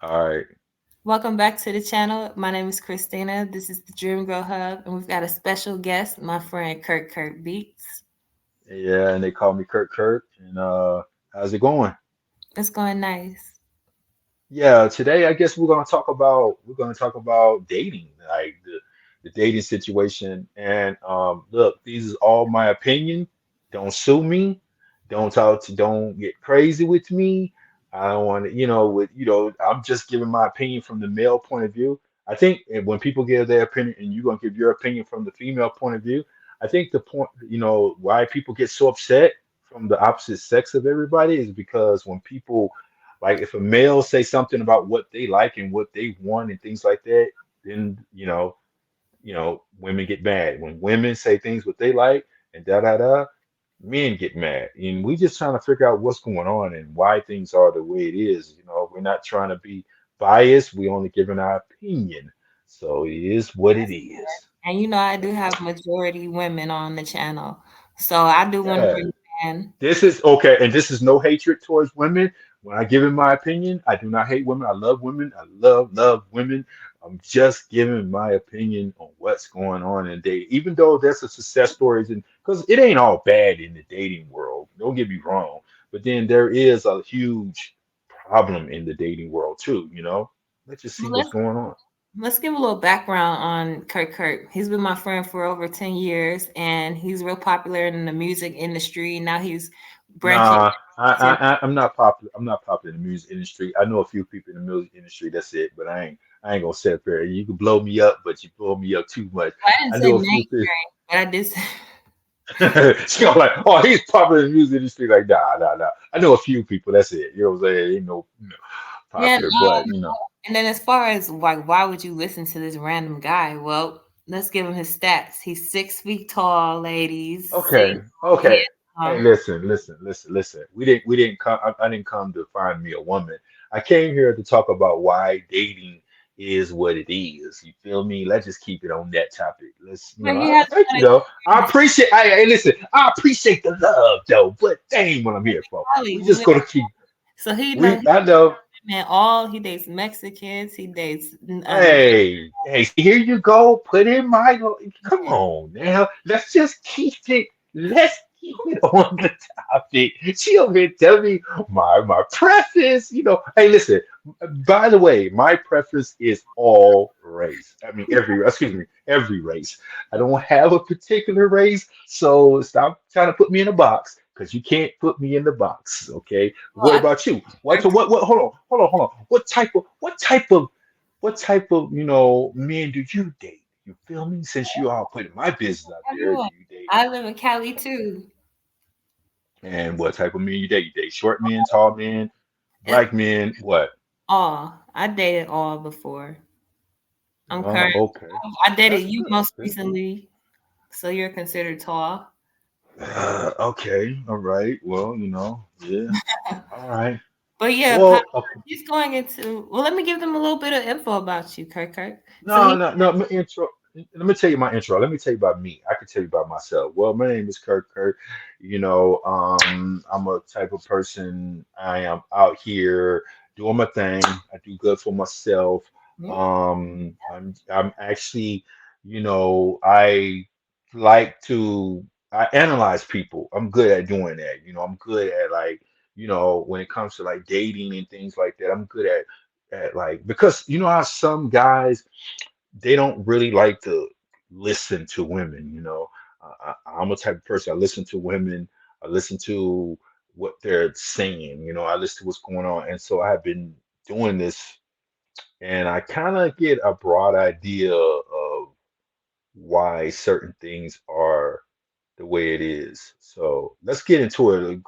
All right. Welcome back to the channel. My name is Christina. This is the Dream Girl Hub, and we've got a special guest, my friend Kurt Beats. Yeah, and they call me Kurt. And how's it going? It's going nice. Yeah, today I guess we're gonna talk about dating, like the dating situation. And look, these is all my opinion. Don't sue me. Don't get crazy with me. I don't want to, I'm just giving my opinion from the male point of view. I think when people give their opinion and you're gonna give your opinion from the female point of view, I think the point, why people get so upset from the opposite sex of everybody is because when people like if a male say something about what they like and what they want and things like that, then women get mad. When women say things what they like and da da da, men get mad. And we just trying to figure out what's going on and why things are the way it is. We're not trying to be biased. We only giving our opinion. So it is what it is. And I do have majority women on the channel. So I do want to Yeah. bring in. This is okay, and this is no hatred towards women. When I give in my opinion, I do not hate women. I love women. I love women. I'm just giving my opinion on what's going on in dating, even though there's a success stories, and because it ain't all bad in the dating world. Don't get me wrong, but then there is a huge problem in the dating world too. Let's just see Well, what's going on. let's give a little background on Kurt. He's been my friend for over 10 years, and he's real popular in the music industry. Now he's branching Nah, into. I'm not popular. I'm not popular in the music industry. I know a few people in the music industry. That's it. But I ain't gonna sit up there. You can blow me up, but you blow me up too much. I didn't I say know a few people. mainstream, but I did say. She gonna like, oh, he's popular in the music industry. Like, nah. I know a few people. That's it. You know what I'm saying? Ain't no, Yeah, popular, but and then as far as like why would you listen to this random guy? Well, let's give him his stats. He's 6 feet tall, ladies. okay, Single, okay. Hey, handsome. listen. We didn't come. I didn't come to find me a woman. I came here to talk about why dating is what it is. You feel me? Let's just keep it on that topic. Let's, But he I has thank you one though. I experience. appreciate. Hey, listen. I appreciate the love though, but that ain't what I'm here for. Cali, We we just live gonna keep. so he know We. he I know. man all he dates Mexicans, he dates Hey, see, here you go. Put in my. Come on now. Let's keep it on the topic. She over here telling me my preference. Hey, listen. By the way, my preference is all race. I mean, every race. I don't have a particular race, so stop trying to put me in a box because you can't put me in the box. Okay. well, What I think about you? What? our So what? Hold on. What type of men do you date? You feel me? Since you all putting my business out there, do everyone. you date? I live in Cali too. And what type of men you date? You date short men, tall men, It's black men, what? all. I dated all before. I'm Oh, current. okay. I dated That's you good. most Okay. recently, so you're considered tall. Okay. All right. Well, yeah. All right. But yeah, Well, okay. he's going into. Well, let me give them a little bit of info about you, Kurt. So No, no, no. My intro. Let me tell you my intro. Let me tell you about me. I can tell you about myself. Well, my name is Kurt. I'm a type of person. I am out here doing my thing. I do good for myself. I'm actually, I like to. I analyze people. I'm good at doing that. I'm good at like, when it comes to like dating and things like that. I'm good at like because you know how some guys they don't really like to listen to women. I'm a type of person. I listen to women. I listen to what they're saying. I listen to what's going on, and so I've been doing this, and I kind of get a broad idea of why certain things are the way it is. So let's get into it.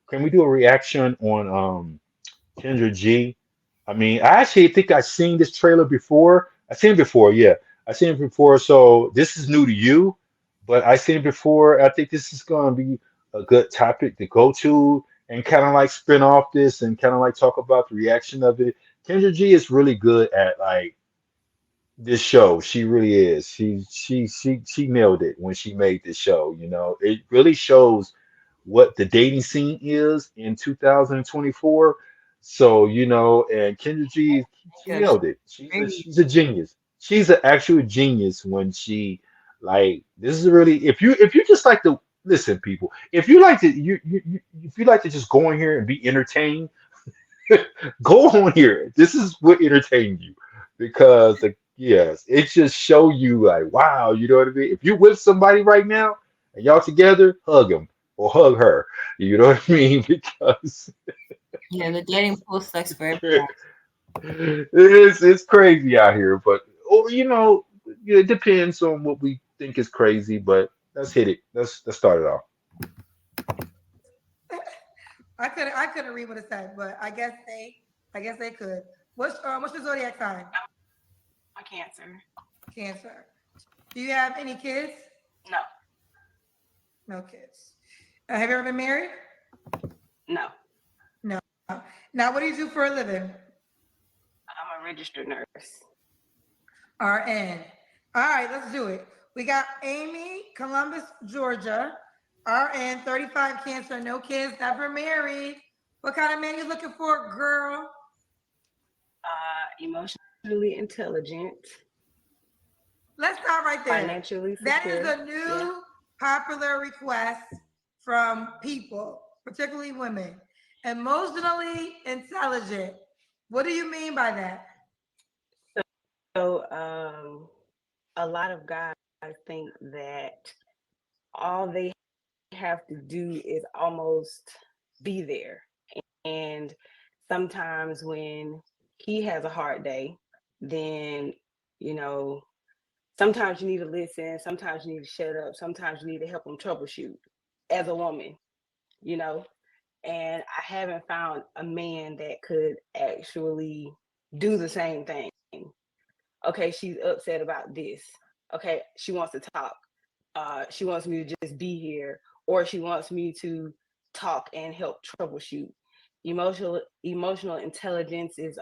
Can we do a reaction on Kendra G? I mean, I actually think I've seen this trailer before. I've seen it before, yeah. I've seen it before, so this is new to you, but I've seen it before. I think this is going to be a good topic to go to and kind of like spin off this and kind of like talk about the reaction of it. Kendra G is really good at like this show. She really is. She nailed it when she made this show. It really shows what the dating scene is in 2024. So, and Kendra G, she Good. nailed it. She's a Great. she's a genius. She's an actual genius when she like this is really if you just like to listen, people, if you like to if you like to just go in here and be entertained, go on here. This is what entertained you because yes, it just show you like wow, you know what I mean? If you with somebody right now and y'all together, hug him or hug her. You know what I mean? Because Yeah, the dating pool sucks for everyone. it's crazy out here, but it depends on what we think is crazy. But let's hit it. Let's start it off. I couldn't read what it said, but I guess they could. What's your zodiac sign? A Cancer. Cancer. Do you have any kids? No, No kids. Have you ever been married? no. No. Now, what do you do for a living? I'm a registered nurse. RN. All right, let's do it. We got Amy, Columbus, Georgia. RN, 35, Cancer, no kids, never married. What kind of man you looking for, girl? Emotionally intelligent, Let's start right there. financially That is secure. a Yeah. new popular request from people, particularly women. Emotionally intelligent. What do you mean by that? So, a lot of guys think that all they have to do is almost be there. And sometimes when he has a hard day, then, you know, sometimes you need to listen, sometimes you need to shut up, sometimes you need to help him troubleshoot as a woman, you know. And I haven't found a man that could actually do the same thing. Okay, she's upset about this. Okay, she wants to talk. She wants me to just be here, or she wants me to talk and help troubleshoot. Emotional intelligence is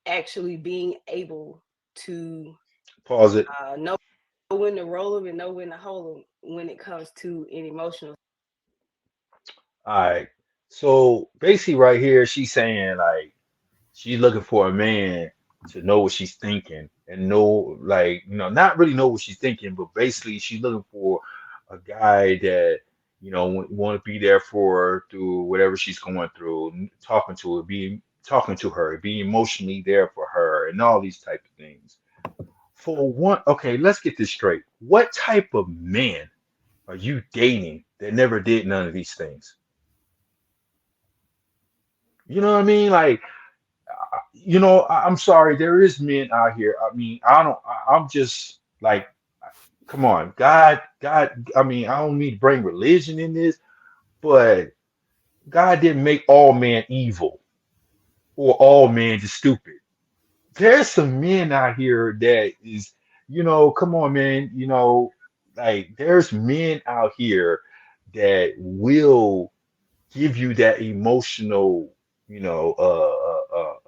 actually being able to Pause it. know when to roll them and know when to hold them when it comes to an emotional. All right. So basically, right here, she's saying like she's looking for a man to know what she's thinking and know, like, not really know what she's thinking, but basically she's looking for a guy that, want to be there for her through whatever she's going through, talking to her, being emotionally there for her, and all these type of things. For one, okay, let's get this straight. What type of man are you dating that never did none of these things? You know what I mean? Like, I'm sorry, there is men out here. I mean, I don't, I'm just like, come on, God, I mean, I don't need to bring religion in this, but God didn't make all men evil or all men just stupid. There's some men out here that is, come on, man, like there's men out here that will give you that emotional,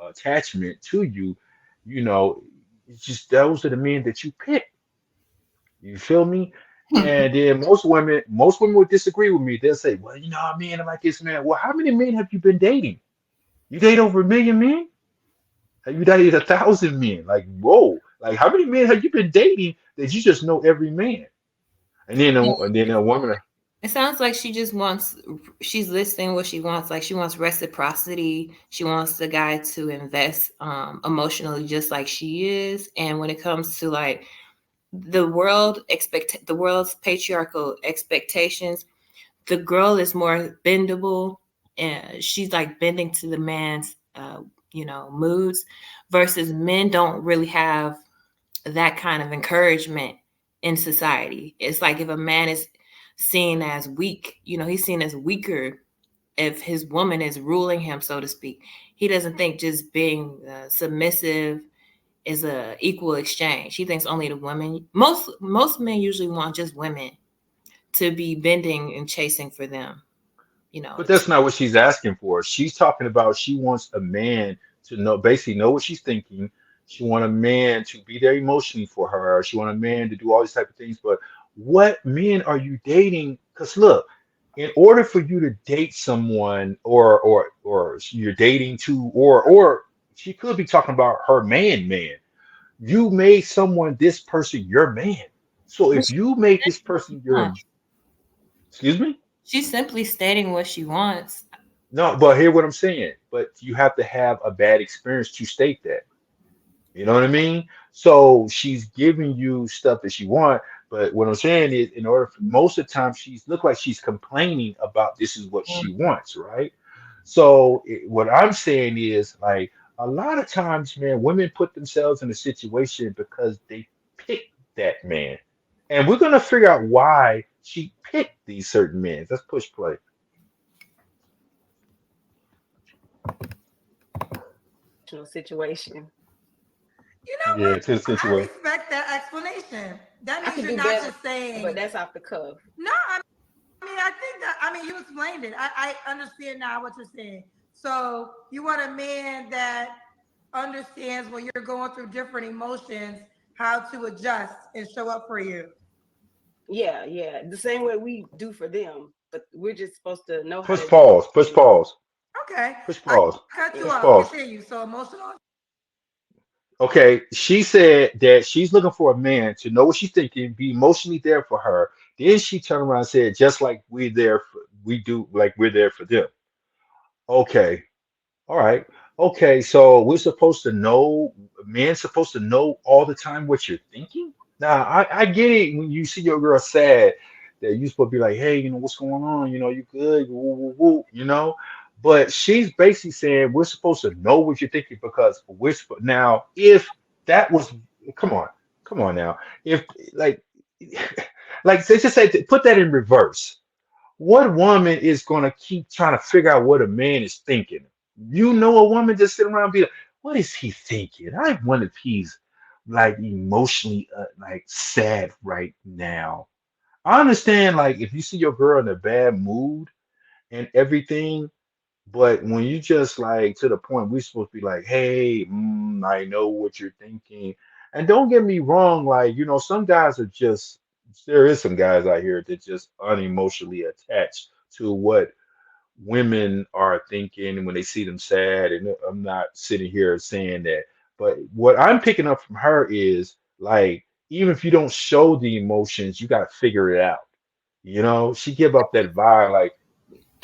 attachment to you. It's just those are the men that you pick. You feel me? And then most women would disagree with me. They'll say, "Well, man, I'm like this man." Well, how many men have you been dating? You date over 1 million men? Have you dated 1,000 men? Like, whoa! Like, how many men have you been dating that you just know every man? And then a woman. It sounds like she's listing what she wants. Like she wants reciprocity. She wants the guy to invest emotionally just like she is. And when it comes to like the world's patriarchal expectations, the girl is more bendable and she's like bending to the man's moods versus men don't really have that kind of encouragement in society. It's like if a man is seen as weak, he's seen as weaker if his woman is ruling him, so to speak. He doesn't think just being submissive is a equal exchange. He thinks only the women. Most men usually want just women to be bending and chasing for them. But that's not what she's asking for. She's talking about she wants a man to basically know what she's thinking. She want a man to be there emotionally for her. She want a man to do all these type of things. But what men are you dating? Because look. In order for you to date someone, or you're dating to, or she could be talking about her man. You made someone, this person, your man. So But if she's you make this stating what she person your, wants. excuse me. She's simply stating what she wants. No, but hear what I'm saying. But you have to have a bad experience to state that. You know what I mean? So she's giving you stuff that she want, but what I'm saying is, in order for most of the time, she's look like she's complaining about this is what she wants, right? So what I'm saying is, like, a lot of times, man, women put themselves in a situation because they picked that man, and we're gonna figure out why she picked these certain men. Let's push play. Situation. You know Yeah, what? to the I situation. respect that explanation. That I means could you're do not better, just but saying, that's off the cuff. no, I mean, I think that, I mean, you explained it. I understand now what you're saying. So you want a man that understands when you're going through different emotions, how to adjust and show up for you. Yeah, yeah. The same way we do for them, but we're just supposed to know how Push to. pause. Push pause. Okay. Push I pause. cut you Push off. pause. Continue. So emotional. Okay, she said that she's looking for a man to know what she's thinking, be emotionally there for her. Then she turned around and said, just like we're there for, we do, like we're there for them. Okay, all right. Okay, so we're supposed to know, men's supposed to know all the time what you're thinking. Now, I get it when you see your girl sad that you're supposed to be like, hey, what's going on? You good? Woo, woo, woo, But she's basically saying we're supposed to know what you're thinking because now, if that was, come on, come on now. If, like, like, let's just say, put that in reverse. What woman is going to keep trying to figure out what a man is thinking? A woman just sitting around be like, what is he thinking? I wonder if he's like emotionally like sad right now. I understand, like, if you see your girl in a bad mood and everything, but when you just like to the point, we're supposed to be like, hey, I know what you're thinking. And don't get me wrong, like, some guys are just, there is some guys out here that just unemotionally attached to what women are thinking when they see them sad. And I'm not sitting here saying that. But what I'm picking up from her is like, even if you don't show the emotions, you got to figure it out. She give up that vibe like,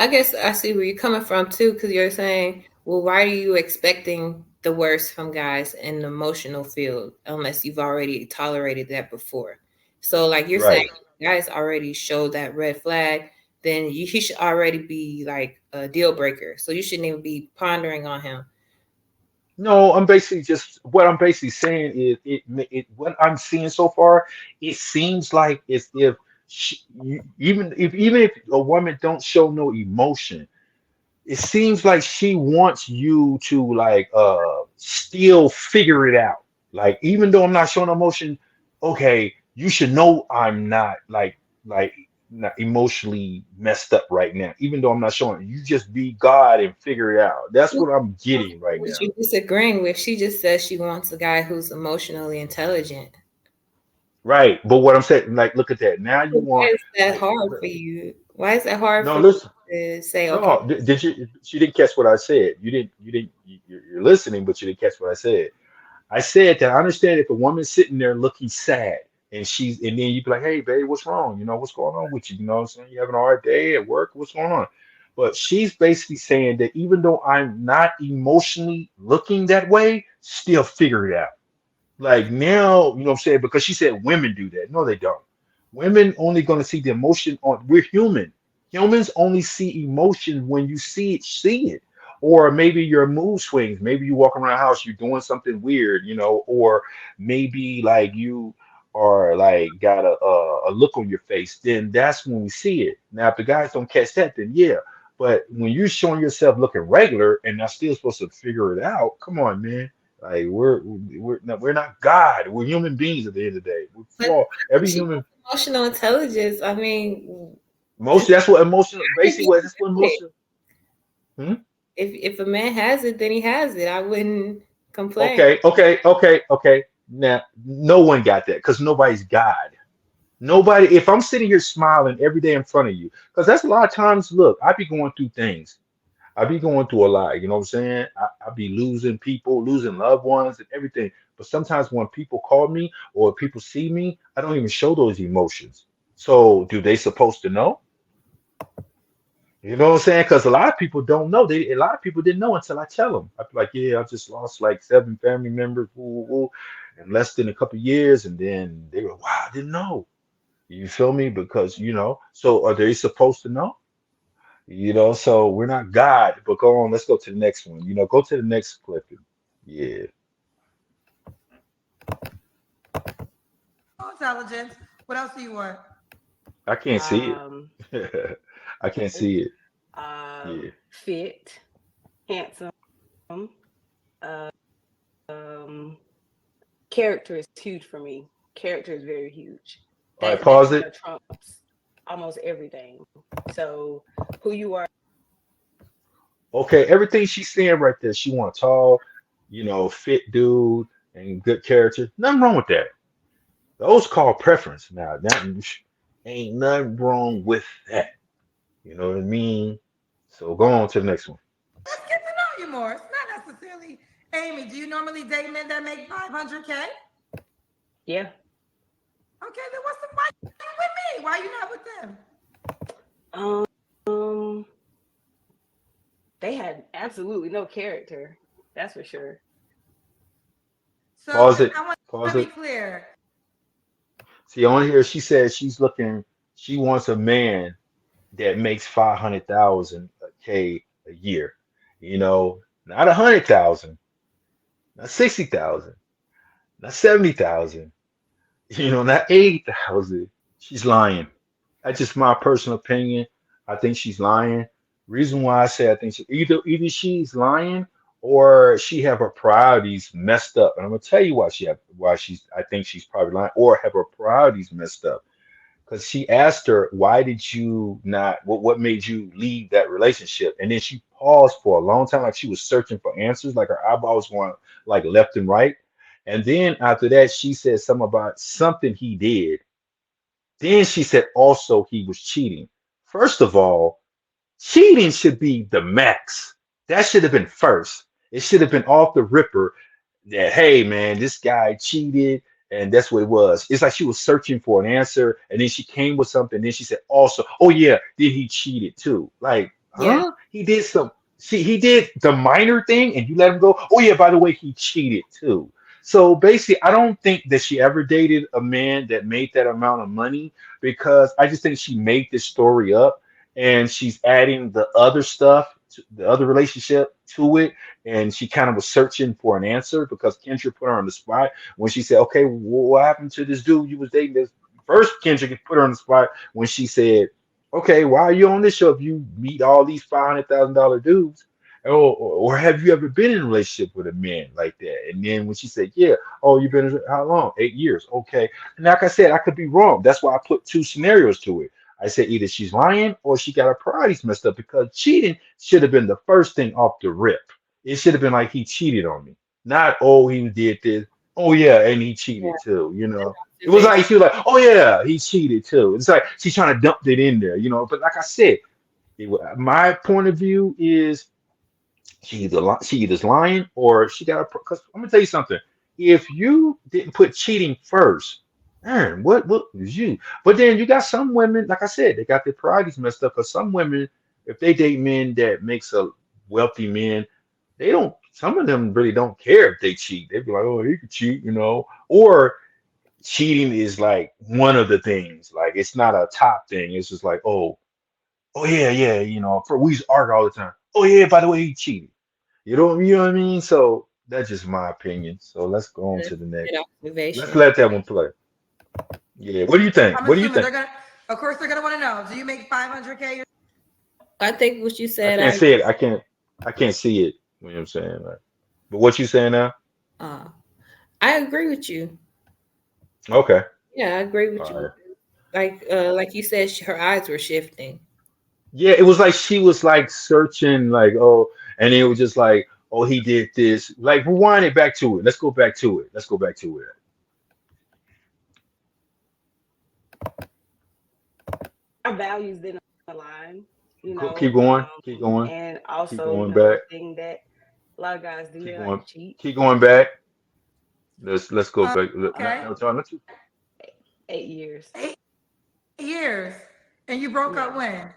I guess I see where you're coming from too, because you're saying, well, why are you expecting the worst from guys in the emotional field unless you've already tolerated that before? So, like you're saying, right. guys already showed that red flag, then he should already be like a deal breaker. So you shouldn't even be pondering on him. No, what I'm basically saying is what I'm seeing so far, it seems like as if even if a woman don't show no emotion, it seems like she wants you to like still figure it out. Like, even though I'm not showing emotion, okay, you should know I'm not like not emotionally messed up right now. Even though I'm not showing it, you just be God and figure it out. That's what I'm getting right What now. you disagreeing with? She just says she wants a guy who's emotionally intelligent. Right. But what I'm saying, like, look at that. Now you Why want is that like hard for you? Why is that hard no, for you listen. to say, okay, No, did you? She didn't catch what I said. You're listening, but you didn't catch what I said. I said that I understand if a woman's sitting there looking sad and then you be like, hey, babe, what's wrong? What's going on with you? What I'm saying? You having a hard day at work? What's going on? But she's basically saying that even though I'm not emotionally looking that way, still figure it out. Like, now, what I'm saying? Because she said women do that. No, they don't. Women only going to see the emotion on, we're human. Humans only see emotion when you see it. Or maybe your mood swings. Maybe you walk around the house, you're doing something weird, or maybe like you are like got a look on your face. Then that's when we see it. Now, if the guys don't catch that, then yeah. But when you're showing yourself looking regular and I'm still supposed to figure it out, come on, man. Like, we're not God. We're human beings at the end of the day. We're but flawed. Every she human, wants emotional intelligence. I mean, most that's what emotional. Basically, if that's what emotional. Hmm? if a man has it, then he has it. I wouldn't complain. Okay. Now, no one got that because nobody's God. Nobody, if I'm sitting here smiling every day in front of you, because that's a lot of times, look, I be going through things. I be going through a lot, you know what I'm saying? I be losing people, losing loved ones and everything. But sometimes when people call me or people see me, I don't even show those emotions. So do they supposed to know? You know what I'm saying? Because a lot of people don't know. A lot of people didn't know until I tell them. I'd be like, yeah, I just lost like 7 family members woo, woo, woo, in less than a couple years. And then they were, wow, I didn't know. You feel me? Because, so are they supposed to know? So we're not God, but go on, let's go to the next one. Go to the next clip. Yeah, Intelligence. What else do you want? I can't see Um, it. I can't see it. Yeah. Fit, handsome. Uh, um, Character is huge for me. Character is very huge. All right, That pause kind it. of trumps almost everything. So who you are, Okay, everything she's saying right there, she want a tall, fit dude and good character. Nothing wrong with that. Those call preference. Now, that ain't nothing wrong with that. You know what I mean? So go on to the next one. Let's get to know you more. It's not necessarily Amy. Do you normally date men that make 500K? yeah. Okay, then why you with me? Why you not with them? Um, they had absolutely no character. That's for sure. So Pause it. I want Pause to be it. clear. See, on here, she says she wants a man that makes 500,000 K a year. Not 100,000, not 60,000, not 70,000. Not 80,000. She's lying. That's just my personal opinion. I think she's lying. Reason why I say I think either she's lying or she have her priorities messed up. And I'm gonna tell you why she's I think she's probably lying or have her priorities messed up because she asked her, why did you not, what made you leave that relationship? And then she paused for a long time, like she was searching for answers, like her eyeballs went like left and right. And then after that, she said something about something he did. Then she said also he was cheating. First of all, cheating should be the max. That should have been first. It should have been off the ripper that, hey man, this guy cheated, and that's what it was. It's like she was searching for an answer, and then she came with something. Then she said, also, oh yeah, did he cheated too? Like, Yeah. huh? He did some. See, he did the minor thing, and you let him go. Oh yeah, by the way, he cheated too. So basically, I don't think that she ever dated a man that made that amount of money because I just think she made this story up and she's adding the other stuff, the other relationship to it, and she kind of was searching for an answer because Kendra put her on the spot when she said, "Okay, what happened to this dude you was dating?" This first, Kendra put her on the spot when she said, "Okay, why are you on this show if you meet all these $500,000 dudes?" Or have you ever been in a relationship with a man like that? And then when she said, "Yeah," oh, you've been how long? 8 years. Okay. And like I said, I could be wrong. That's why I put two scenarios to it. I said either she's lying or she got her priorities messed up because cheating should have been the first thing off the rip. It should have been like he cheated on me, not oh he did this. Oh yeah, and he Yeah. cheated too. Good It was like observation. she was like, oh yeah, he cheated too. It's like she's trying to dump it in there. But like I said, my point of view is she either's lying or she got a. Because I'm gonna tell you something. If you didn't put cheating first, man, what was you? But then you got some women, like I said, they got their priorities messed up. Because some women, if they date men that makes a wealthy men, they don't. Some of them really don't care if they cheat. They be like, oh, he could cheat. Or cheating is like one of the things. Like it's not a top thing. It's just like, oh yeah, yeah. For we used to argue all the time. Oh yeah, by the way, he cheated. You know what I mean? So that's just my opinion. So let's go on Good, to the good next. Let's observation. let that one play. Yeah. What do you think? I'm What do you assuming think? they're gonna. Of course, they're gonna want to know. Do you make 500K? I think what you I said, can't I see it. I can't see it. You know what I'm saying? Like, but what you saying now? uh I agree with you. Okay. Yeah, I agree with All you. right. Like you said, her eyes were shifting. Yeah, it was like she was like searching, like, and it was just like, oh, he did this. Like, rewind it back to it. Let's go back to it. Let's go back to it. our values didn't align, Keep going, keep going, and keep also, going back, the thing that a lot of guys do, keep they like going, to cheat. keep going back. Let's go back. Okay. No, John, let you. 8 years. 8 years. And you broke up Yeah.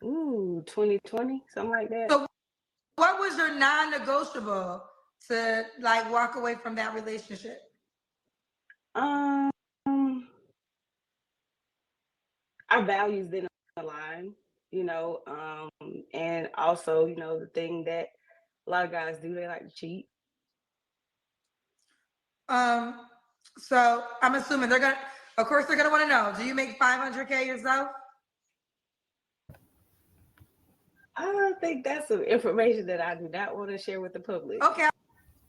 when? Ooh, 2020, something like that. So what was your non-negotiable to like walk away from that relationship? Um, our values didn't align, and also, the thing that a lot of guys do, they like to cheat. Um, so I'm assuming of course, they're gonna want to know. Do you make 500K yourself? I don't think that's some information that I do not want to share with the public. Okay,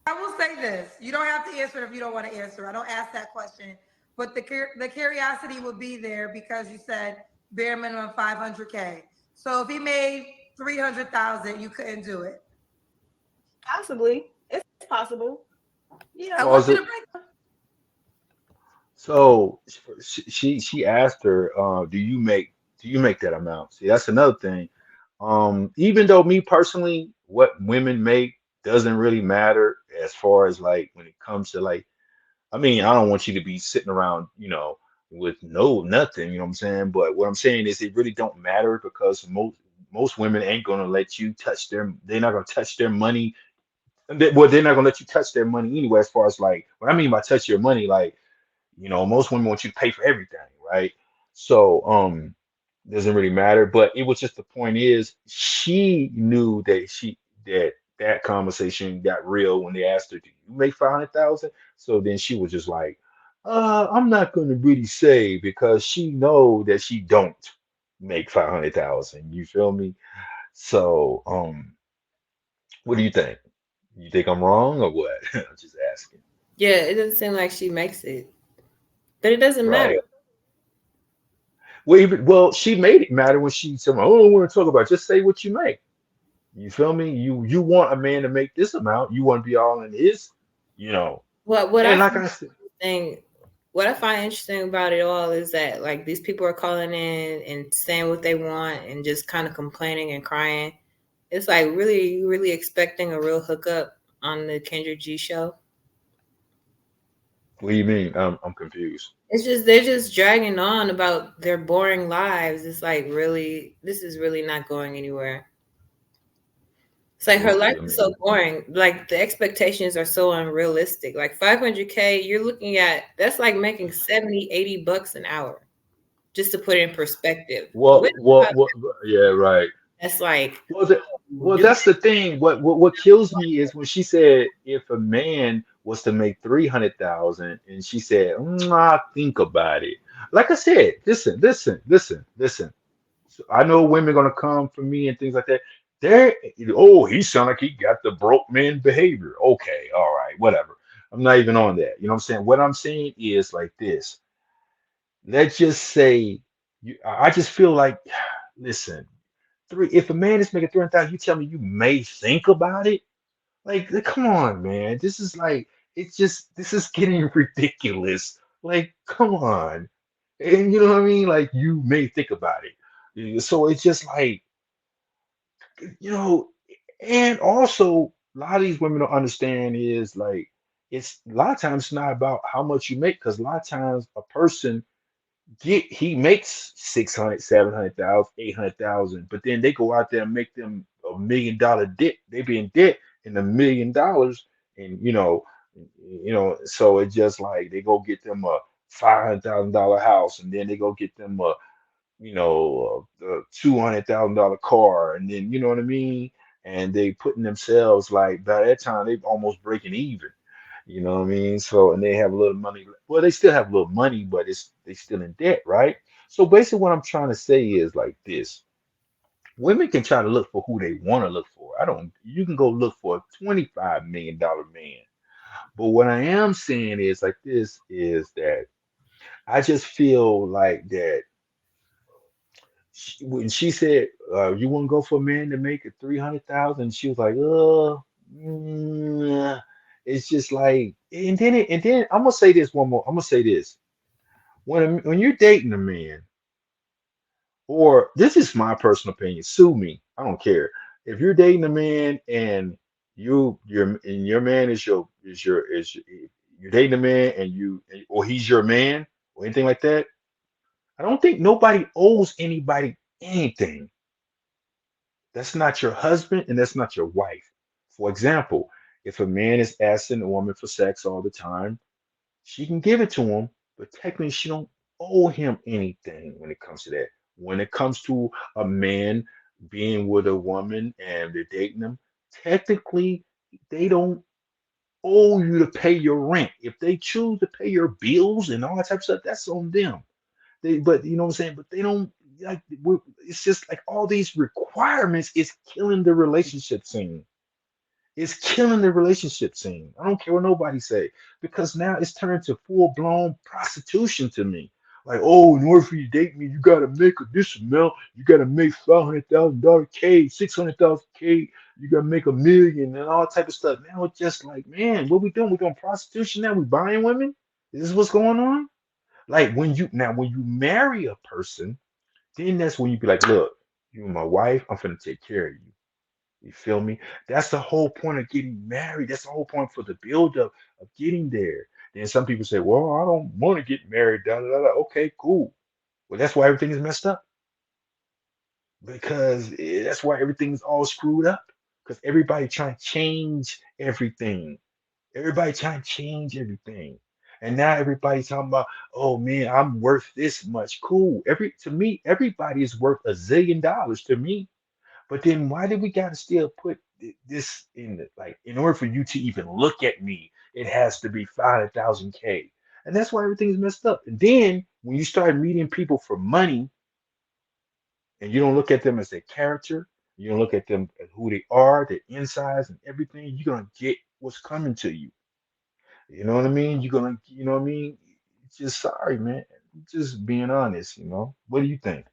I will say this. You don't have to answer if you don't want to answer. I don't ask that question, but the curiosity will be there because you said bare minimum 500K. So if he made 300,000, you couldn't do it. Possibly. It's possible. I Yeah. want Pause you it. to break. So she asked her, do you make that amount? See, that's another thing. Even though me personally, what women make doesn't really matter as far as like when it comes to like, I mean, I don't want you to be sitting around, with no nothing, you know what I'm saying? But what I'm saying is it really don't matter because most women ain't gonna let you touch they're not gonna touch their money. Well, they're not gonna let you touch their money anyway, as far as like what I mean by touch your money, like most women want you to pay for everything, right? So, doesn't really matter. But it was just the point is she knew that conversation got real when they asked her, "Do you make 500,000?" So then she was just like, I'm not going to really say because she know that she don't make 500,000. You feel me? So, what do you think? You think I'm wrong or what? I'm just asking. Yeah, it doesn't seem like she makes it, but it doesn't matter. Right. Well, she made it matter when she said, "Oh, I don't want to talk about it. Just say what you make." You feel me? You want a man to make this amount. You want to be all in his, you know. What I And like find I said, interesting, what I find interesting about it all is that like these people are calling in and saying what they want and just kind of complaining and crying. It's like really, really expecting a real hookup on the Kendra G Show. what do you mean? I'm confused. It's just they're just dragging on about their boring lives. It's like really, this is really not going anywhere. It's like her life I is so mean, boring. Like the expectations are so unrealistic. Like 500K, you're looking at that's like making 70, 80 bucks an hour. Just to put it in perspective. With what? Yeah, right. that's like Well, the, well, do that's the thing. What kills me is when she said if a man was to make 300,000, and she said, think about it." Like I said, listen. So I know women gonna come for me and things like that. There, oh, he sound like he got the broke man behavior. Okay, all right, whatever. I'm not even on that. You know what I'm saying? What I'm saying is like this. Let's just say I just feel like, listen, if a man is making 300,000, you tell me you may think about it. Like, come on, man. This is like, this is getting ridiculous. Like, come on. And you know what I mean? Like, you may think about it. So it's just like, you know, and also a lot of these women don't understand is like, it's a lot of times it's not about how much you make, because a lot of times a person he makes 600, 700,000, 800,000, but then they go out there and make them $1 million debt. They be in debt in $1 million, and so it's just like they go get them a $500,000 house, and then they go get them a $200,000 car, and then you know what I mean, and they putting themselves like by that time they almost breaking even. You know what I mean? So, and they have a little money. Well, they still have a little money, but they still in debt, right? So basically, what I'm trying to say is like this: women can try to look for who they want to look for. I don't. You can go look for a $25 million man, but what I am saying is like this: is that I just feel like that when she said, "You want to go for a man to make it 300,000," she was like, it's just like, and then I'm gonna say this one more. I'm gonna say this. when you're dating a man, or this is my personal opinion, sue me, I don't care. If you're dating a man and your man is you're dating a man and or he's your man or anything like that, I don't think nobody owes anybody anything. That's not your husband and that's not your wife. For example, if a man is asking a woman for sex all the time, she can give it to him, but technically she don't owe him anything when it comes to that. When it comes to a man being with a woman and they're dating them, technically they don't owe you to pay your rent. If they choose to pay your bills and all that type of stuff, that's on them. But you know what I'm saying? But they don't like. It's just like all these requirements is killing the relationship scene. It's killing the relationship scene. I don't care what nobody say because now it's turned to full blown prostitution to me. Like, oh, in order for you to date me, you gotta make a this amount. You gotta make $500,000 K, 600,000 K. You gotta make 1 million and all type of stuff. Now it's just like, man, what we doing? We doing prostitution now? We buying women? Is this what's going on? Like when you marry a person, then that's when you be like, look, you my wife, I'm finna take care of you. You feel me? That's the whole point of getting married. That's the whole point for the buildup of getting there. Then some people say, well, I don't want to get married. Da, da, da, da. Okay, cool. Well, that's why everything is messed up. Because that's why everything's all screwed up. Because everybody trying to change everything. Everybody trying to change everything. And now everybody's talking about, oh man, I'm worth this much. Cool. To me, everybody is worth $1 zillion to me. But then why did we gotta still put this in the like in order for you to even look at me, it has to be 500,000 K. And that's why everything's messed up. And then when you start meeting people for money and you don't look at them as their character, you don't look at them as who they are, their insides and everything, you're gonna get what's coming to you. You know what I mean? You're gonna, you know what I mean? Just sorry, man. Just being honest, you know. What do you think?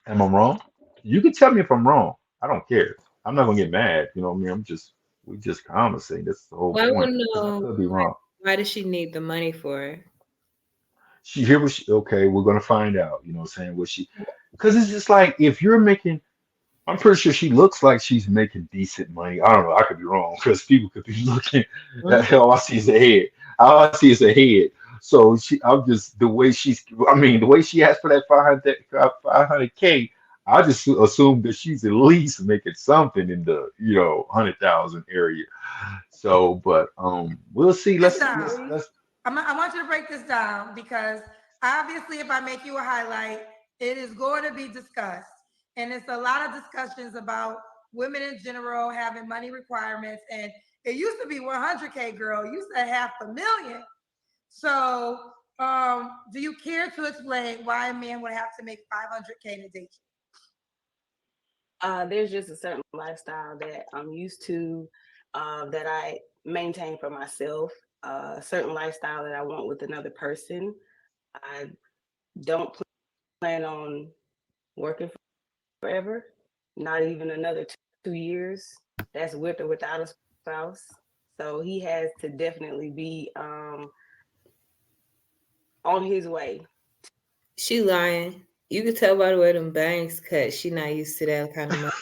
Am I wrong? You can tell me if I'm wrong. I don't care. I'm not gonna get mad. You know what I mean? We just conversate. That's the whole Well, I point. want to Because I know, could be wrong. why does she need the money for? She here was okay, we're gonna find out. You know what I'm saying? What she because it's just like if you're making I'm pretty sure she looks like she's making decent money. I don't know. I could be wrong because people could be looking at all I see is a head. All I see is a head. So I'm just the way I mean, the way she asked for that 500K, I just assume that she's at least making something in the 100,000 area. So, but we'll see. This Let's down. let's I want you to break this down because obviously, if I make you a highlight, it is going to be discussed. And it's a lot of discussions about women in general having money requirements. And it used to be 100K, girl. You said 500,000. So, do you care to explain why a man would have to make 500K to date There's just a certain lifestyle that I'm used to, that I maintain for myself. A certain lifestyle that I want with another person. I don't plan on working forever, not even another 2 years. That's with or without a spouse. So he has to definitely be on his way. She lying. You can tell by the way them bangs cut. She not used to that kind of money.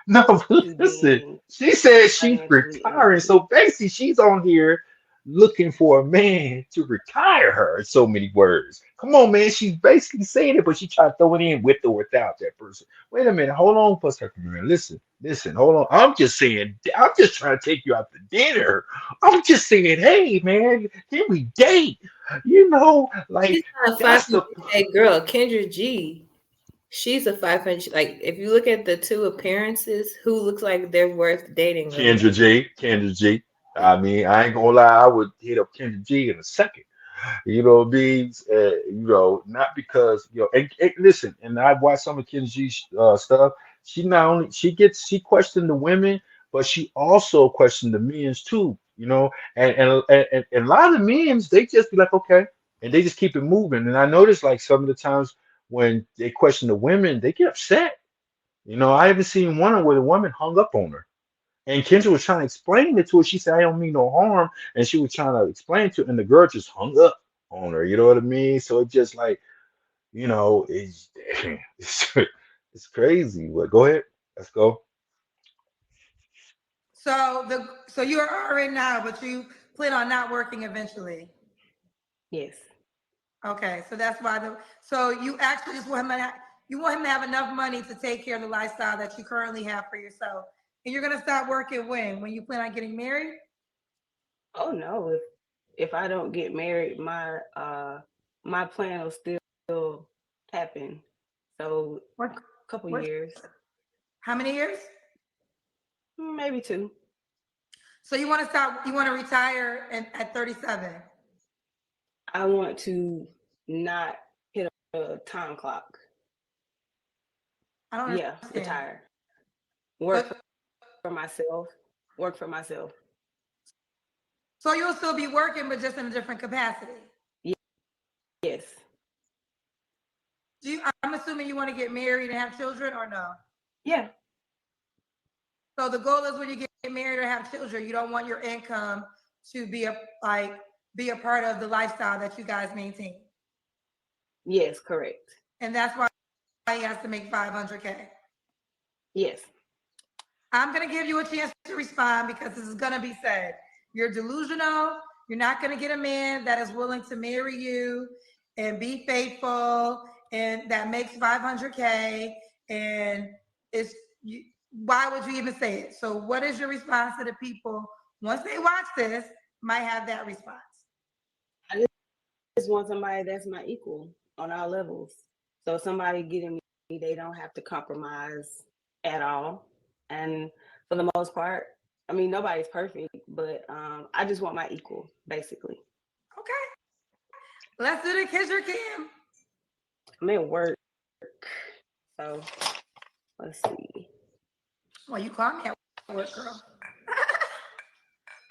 no, but To listen. being She said she's financially retiring, so basically she's on here looking for a man to retire her. In so many words. Come on, man. She's basically saying it, but she tried to throw it in with or without that person. Wait a minute. Hold on for a second, man. Listen. Hold on. I'm just saying. I'm just trying to take you out to dinner. I'm just saying, hey, man, can we date? Like She's not a that's the 500K girl. Kendra G, she's a 500. Like, if you look at the two appearances, who looks like they're worth dating right now? Kendra G. Kendra G. I mean, I ain't gonna lie, I would hit up Kendra G in a second. You know what I mean? Not because and listen, and I've watched some of Kendra G stuff. She not only she questioned the women, but she also questioned the men's too. And a lot of the men's they just be like, okay, and they just keep it moving. And I noticed like some of the times when they question the women, they get upset. I haven't seen one where the woman hung up on her. And Kendra was trying to explain it to her. She said, I don't mean no harm. And she was trying to explain to it, and the girl just hung up on her. You know what I mean? So it just like, it's it's, it's crazy. But go ahead. Let's go. So you're already now, but you plan on not working eventually. Yes. Okay, so that's why so you actually just want him you want him to have enough money to take care of the lifestyle that you currently have for yourself. And you're gonna stop working when? When you plan on getting married? Oh no, if I don't get married, my plan will still happen. So What couple what years, how many years? maybe two. So you want to retire at 37. I want to not hit a time clock. I don't Yeah, understand. retire. Work But for myself. Work for myself. so you'll still be working, but just in a different capacity. Ye- Yes. I'm assuming you want to get married and have children or no? Yeah. So the goal is when you get married or have children, you don't want your income to be a part of the lifestyle that you guys maintain. Yes, correct. And that's why he has to make 500K. Yes. I'm going to give you a chance to respond because this is going to be said. You're delusional. You're not going to get a man that is willing to marry you and be faithful and that makes 500K. And it's why would you even say it? So, what is your response to the people once they watch this? Might have that response. I just want somebody that's my equal on all levels. So somebody getting me, they don't have to compromise at all. And for the most part, I mean, nobody's perfect, but I just want my equal, basically. Okay, let's do the kiss your Kim. I'm at work, so let's see. Well, you call me at work, girl.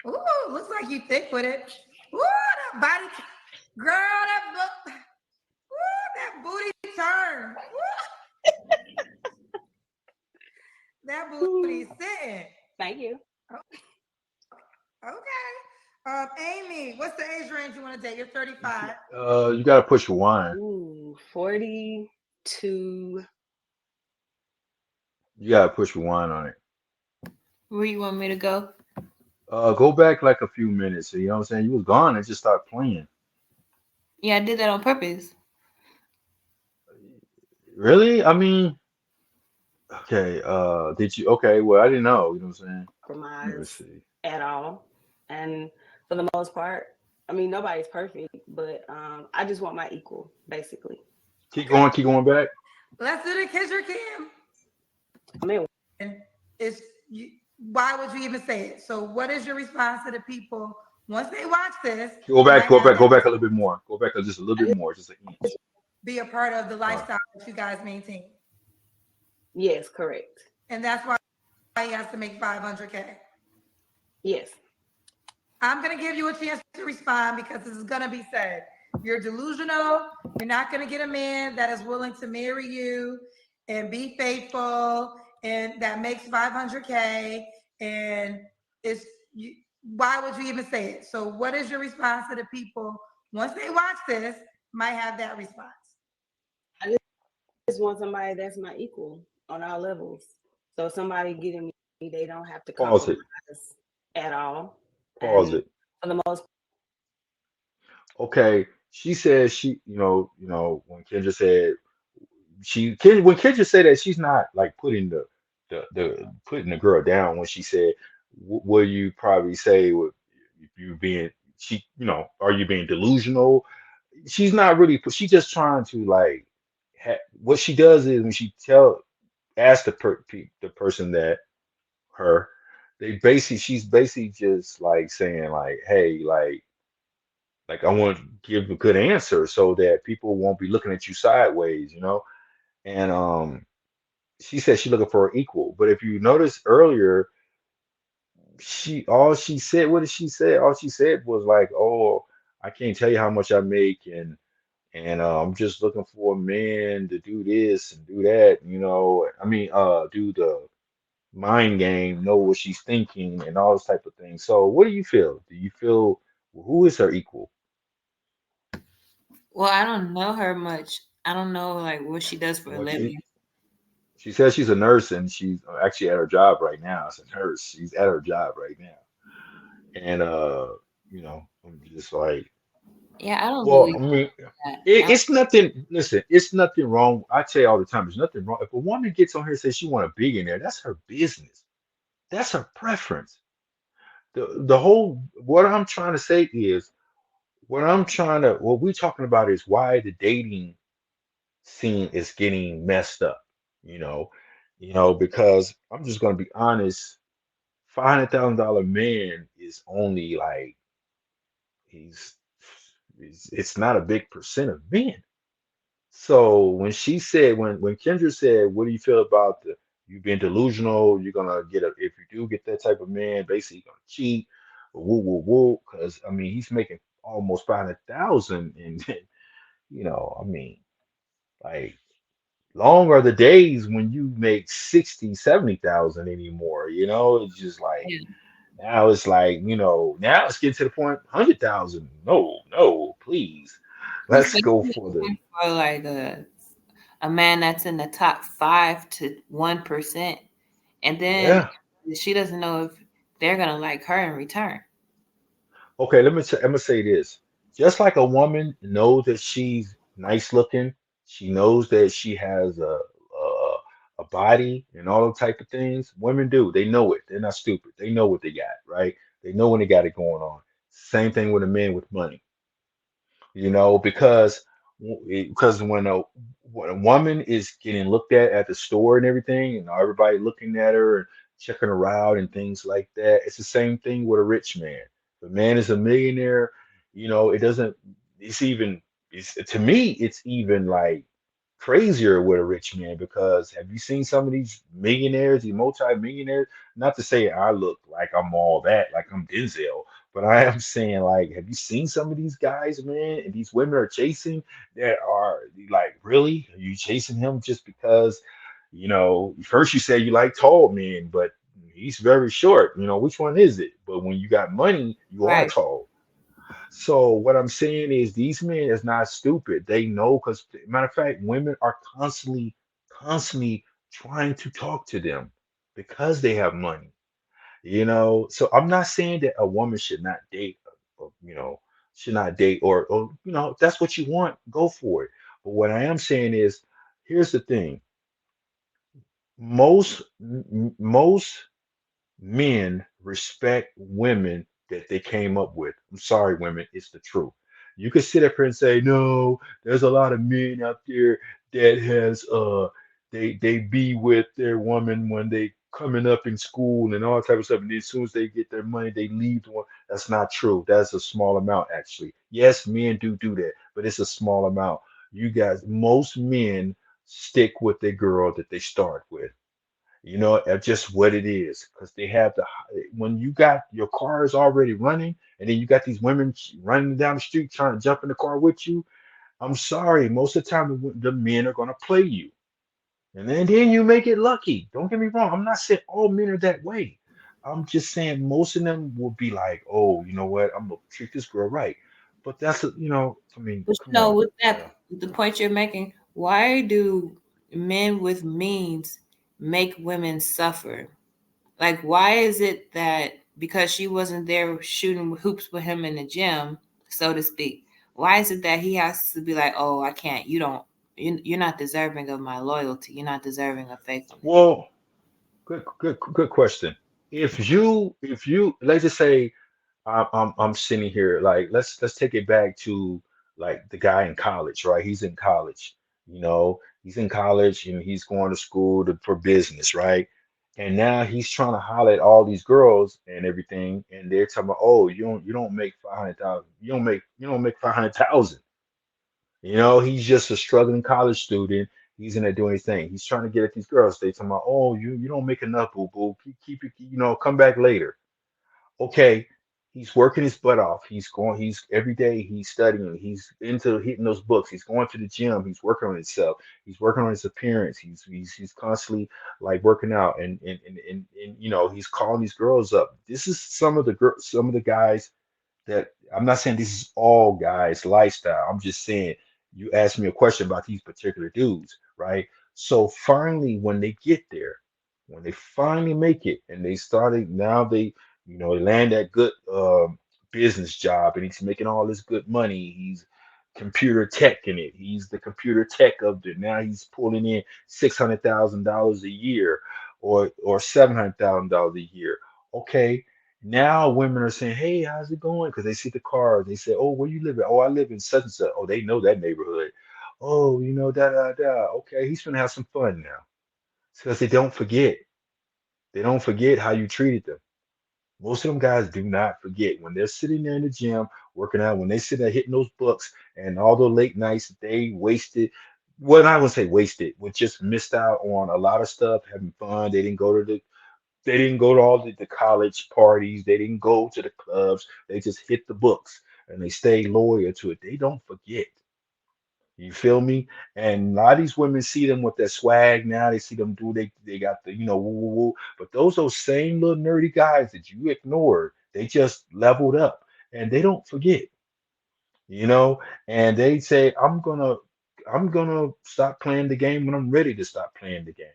Ooh, looks like you thick with it. Ooh, that body, girl, that booty turn. Ooh, that booty sitting. Thank you. Okay. Amy, what's the age range you want to date? You're 35. You gotta push one. Ooh, 42. You gotta push one on it. Where you want me to go? Go back like a few minutes. You know what I'm saying? You was gone and just start playing. Yeah, I did that on purpose. Really? I mean, okay. Did you? Okay. Well, I didn't know. You know what I'm saying? Let me Compromise see. at all. And for the most part, I mean, nobody's perfect, but I just want my equal, basically. Keep Okay. going. Keep going back. Let's do the kiss your Kim. I'm at And it's you, why would you even say it? So, what is your response to the people once they watch this? Go back. Might Go have back. Go that back a little bit more. Go back just a little I bit just, more. Just an inch. be a part of the All right. lifestyle that you guys maintain. yes, correct. And that's why he has to make 500K. Yes. I'm going to give you a chance to respond because this is going to be said. You're delusional. You're not going to get a man that is willing to marry you and be faithful and that makes 500K. And it's why would you even say it? So, what is your response to the people once they watch this? Might have that response. I just want somebody that's my equal on all levels. So somebody getting me, they don't have to Pause compromise it. at all. Pause And it. for the most, Okay. She says she. When Kendra said when Kendra said that she's not like the putting the girl down when she said, will you probably say if you being she are you being delusional? She's not really. She's just trying to like. What she does is when she ask the person that her she's basically just like saying like, hey, like I want to give a good answer so that people won't be looking at you sideways. And she said she's looking for an equal. But if you notice earlier, all she said, what did she say? All she said was like, "Oh, I can't tell you how much I make, and I'm just looking for a man to do this and do that. I mean, do the mind game, know what she's thinking, and all this type of thing. So, what do you feel? Do you feel who is her equal? Well, I don't know her much. I don't know like what she does for a Well, living. she says she's a nurse and she's actually at her job right now as a nurse. She's at her job right now, and I'm just like, Yeah, I don't well, believe I mean, that. it's nothing. Listen, it's nothing wrong. I tell you all the time, there's nothing wrong. If a woman gets on here and says she want a billionaire, that's her business. That's her preference. The whole what I'm trying to say is what we're talking about is why the dating scene is getting messed up. You know, because I'm just gonna be honest. $500,000 man is only like he's, it's not a big percent of men. So when she said when Kendra said, "What do you feel about the you being delusional? You're gonna get a if you do get that type of man, basically you're gonna cheat, woo woo woo." Because I mean he's making almost 500,000, and I mean like long are the days when you make 60, 70,000 anymore. It's just like Yeah. now it's like now it's getting to the point 100,000. No, no, please, let's go Especially for the for like a man that's in the top 5 to 1%, and then yeah. she doesn't know if they're gonna like her in return. Okay, I'm gonna say this. Just like a woman knows that she's nice looking, she knows that she has a body and all those type of things. Women do. They know it. They're not stupid. They know what they got, right? They know when they got it going on. Same thing with a man with money. Because when a woman is getting looked at the store and everything, and everybody looking at her and checking her out and things like that, it's the same thing with a rich man. If a man is a millionaire, it doesn't. It's even. It's to me. It's even like crazier with a rich man because have you seen some of these millionaires, these multi-millionaires? Not to say I look like I'm all that, like I'm Denzel, but I am saying, like, have you seen some of these guys, man? And these women are chasing that are like, really? Are you chasing him just because, first you say you like tall men, but he's very short. Which one is it? But when you got money, you are Right. tall. So what I'm saying is these men is not stupid. They know because matter of fact, women are constantly trying to talk to them because they have money. So I'm not saying that a woman should not date, or, should not date, or if that's what you want, go for it. But what I am saying is, here's the thing: most men respect women that they came up with. I'm sorry, women, it's the truth. You could sit up here and say, no, there's a lot of men out there that has they be with their woman when they coming up in school and all type of stuff. And then as soon as they get their money, they leave the one. That's not true. That's a small amount, actually. Yes, men do that, but it's a small amount. You guys, most men stick with the girl that they start with. That's just what it is. Because they have when you got your car is already running, and then you got these women running down the street trying to jump in the car with you. I'm sorry, most of the time the men are gonna play you, and then you make it lucky. Don't get me wrong. I'm not saying all men are that way. I'm just saying most of them will be like, oh, you know what? I'm gonna treat this girl right. But I mean, But come on. with that, the point you're making, why do men with means make women suffer? Like, why is it that because she wasn't there shooting hoops with him in the gym, so to speak, why is it that he has to be like, oh, I can't, you're not deserving of my loyalty, you're not deserving of faithfulness? Well, good question. If you let's just say I'm sitting here like let's take it back to like the guy in college, right? He's in college, he's in college and he's going to school for business, right? And now he's trying to holler at all these girls and everything, and they're talking about, oh, you don't make 500,000, you don't make 500,000. He's just a struggling college student. He's in there doing his thing. He's trying to get at these girls. They talking about, oh, you don't make enough, boo boo. Keep it, come back later. Okay, He's working his butt off. He's every day he's studying. He's into hitting those books. He's going to the gym. He's working on himself. He's working on his appearance. He's constantly like working out and he's calling these girls up. This is some of the guys that I'm not saying this is all guys' lifestyle. I'm just saying you asked me a question about these particular dudes, right? So finally, when they get there, when they finally make it, and they started now they land that good business job, and he's making all this good money. He's computer tech in it. He's the computer tech of it. Now he's pulling in $600,000 a year, or $700,000 a year. Okay, now women are saying, "Hey, how's it going?" Because they see the car. They say, "Oh, where you live at?" "Oh, I live in such and such." Oh, they know that neighborhood. Oh, da da da. Okay, he's gonna have some fun now. Because they don't forget. They don't forget how you treated them. Most of them guys do not forget when they're sitting there in the gym working out. When they sit there hitting those books and all the late nights that they wasted. Well, I wouldn't say wasted, but just missed out on a lot of stuff, having fun. They didn't go to all the college parties. They didn't go to the clubs. They just hit the books and they stay loyal to it. They don't forget. You feel me? And a lot of these women see them with their swag now. They see them do they got the woo, woo, woo. But those same little nerdy guys that you ignored, they just leveled up and they don't forget, you know, and they say, I'm gonna stop playing the game when I'm ready to stop playing the game.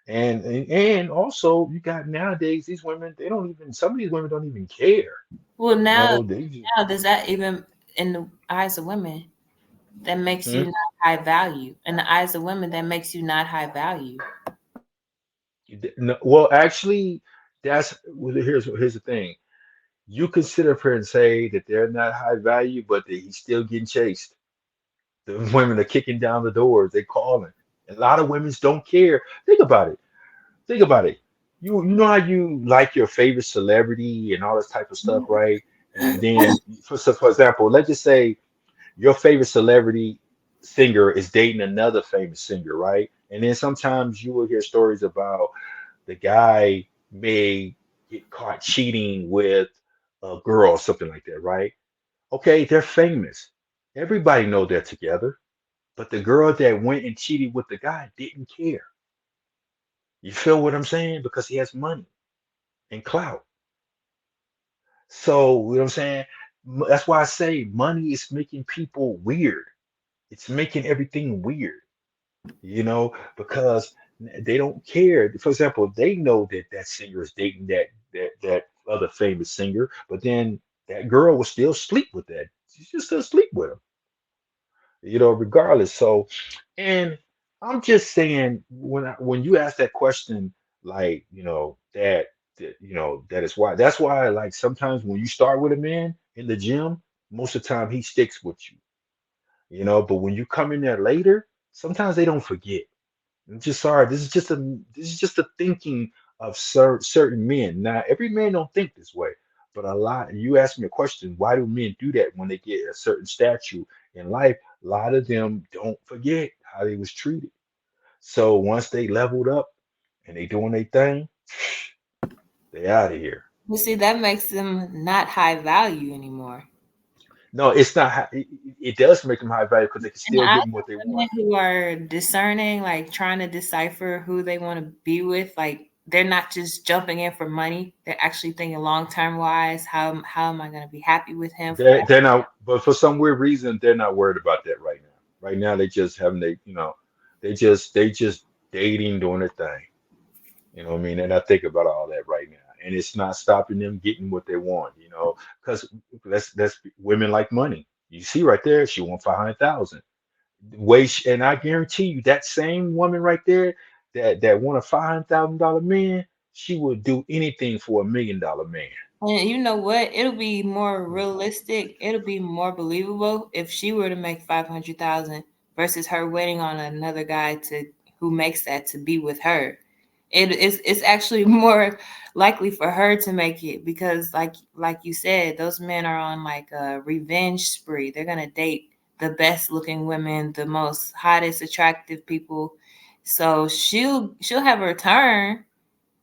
And also you got nowadays these women, they don't even some of these women don't even care. Well, You now, know, they just now does that even in the eyes of women that makes you hmm? not high value? In the eyes of women, that makes you not high value. No, well, actually, here's the thing. You can sit up here and say that they're not high value, but that he's still getting chased. The women are kicking down the doors. They calling. A lot of women don't care. Think about it. Think about it. You know how you like your favorite celebrity and all this type of stuff, right? And then, for example, let's just say your favorite celebrity singer is dating another famous singer, right? And then sometimes you will hear stories about the guy may get caught cheating with a girl or something like that, right? Okay, they're famous. Everybody know they're together, but the girl that went and cheated with the guy didn't care. You feel what I'm saying? Because he has money and clout. So, you know what I'm saying? That's why I say money is making people weird. It's making everything weird, because they don't care. For example, they know that that singer is dating that other famous singer, but then that girl will still sleep with that. She's just still sleep with him, regardless. So, and I'm just saying when you ask that question, like that is why. That's why like sometimes when you start with a man in the gym, most of the time he sticks with you. But when you come in there later, sometimes they don't forget. I'm just sorry. This is just a thinking of certain men. Now, every man don't think this way, but a lot. You ask me a question: why do men do that when they get a certain statue in life? A lot of them don't forget how they was treated. So once they leveled up and they doing their thing, they out of here. You see, that makes them not high value anymore. No, it's not. It does make them high value because they can And the still eyes get them what they of want. women who are discerning, like trying to decipher who they want to be with, like they're not just jumping in for money. They're actually thinking long term wise. How am I going to be happy with him They're, forever? they're not, but for some weird reason, they're not worried about that right now. Right now, they just having they just dating, doing their thing. You know what I mean? And I think about all that right now, and it's not stopping them getting what they want. Because that's women like money. You see right there, she want 500,000. And I guarantee you that same woman right there that want a $500,000 man, she would do anything for $1 million man. And you know what? It'll be more realistic. It'll be more believable if she were to make 500,000 versus her waiting on another guy to who makes that to be with her. It's actually more likely for her to make it because like you said, those men are on like a revenge spree. They're gonna date the best looking women, the most hottest, attractive people. So she'll have her turn,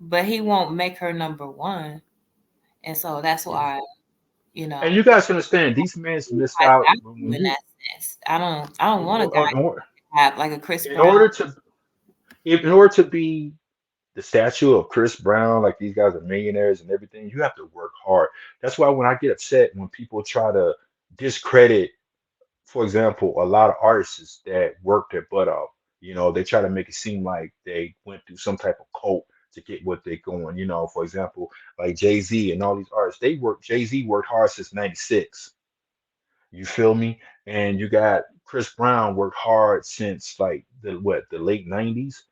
but he won't make her number one. And so that's why, you And know, you guys understand these men missed I out value when in you that sense. I don't want a guy in order, to have like a Chris in Brown. order to in order to be the statue of Chris Brown, like these guys are millionaires and everything, you have to work hard. That's why when I get upset when people try to discredit, for example, a lot of artists that work their butt off, they try to make it seem like they went through some type of cult to get what they're going. For example, like Jay-Z and all these artists, Jay-Z worked hard since 96. You feel me? And you got Chris Brown worked hard since like the late 90s.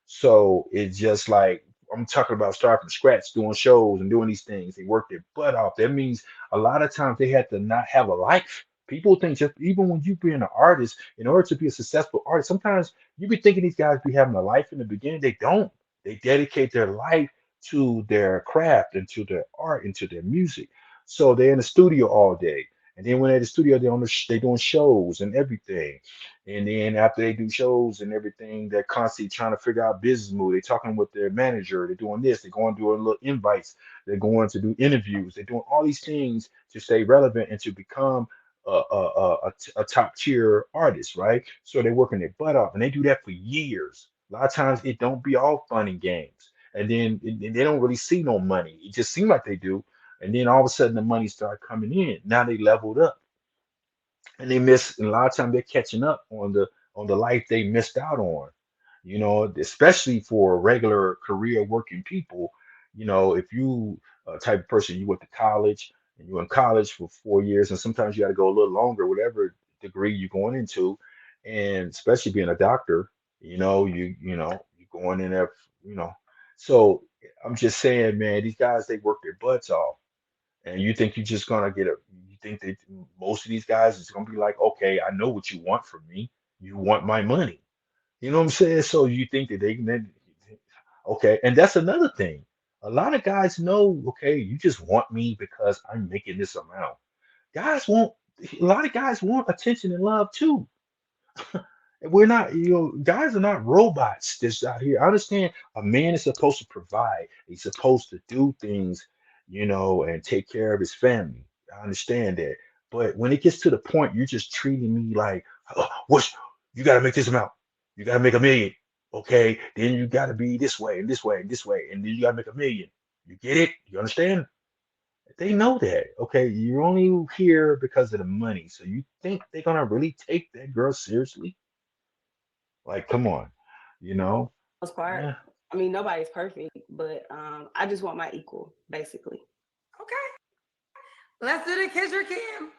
So it's just like I'm talking about starting from scratch, doing shows and doing these things. They work their butt off. That means a lot of times they had to not have a life. People think just even when you being an artist, in order to be a successful artist, sometimes you be thinking these guys be having a life in the beginning. They don't. They dedicate their life to their craft and to their art and to their music. So they're in the studio all day. And then when they're at the studio, they doing shows and everything. And then after they do shows and everything, they're constantly trying to figure out business move. They're talking with their manager. They're doing this. They're going to do a little invites. They're going to do interviews. They're doing all these things to stay relevant and to become a top tier artist, right? So they're working their butt off, and they do that for years. A lot of times it don't be all fun and games, and then and they don't really see no money. It just seems like they do, and then all of a sudden the money start coming in. Now they leveled up and they miss and a lot of time they're catching up on the life they missed out on, especially for regular career working people. If you type of person, you went to college and you were in college for 4 years, and sometimes you got to go a little longer, whatever degree you're going into, and especially being a doctor, you're going in there, you know so I'm just saying, man, these guys, they work their butts off, and you think you're just gonna get a you think that most of these guys is gonna be like, okay, I know what you want from me. You want my money. You know what I'm saying? So you think that they can then, okay, and that's another thing. A lot of guys know, okay, you just want me because I'm making this amount. Guys want a lot of guys want attention and love too. We're not, guys are not robots that's out here. I understand a man is supposed to provide. He's supposed to do things, and take care of his family. I understand that. But when it gets to the point you're just treating me like, oh, you got to make this amount. You got to make 1 million. Okay. Then you got to be this way and this way and this way. And then you got to make 1 million. You get it? You understand? They know that. Okay. You're only here because of the money. So you think they're going to really take that girl seriously? Like, come on, you know? Most part. Yeah. I mean, nobody's perfect, but I just want my equal, basically. Okay. Let's do the Kendra Kim.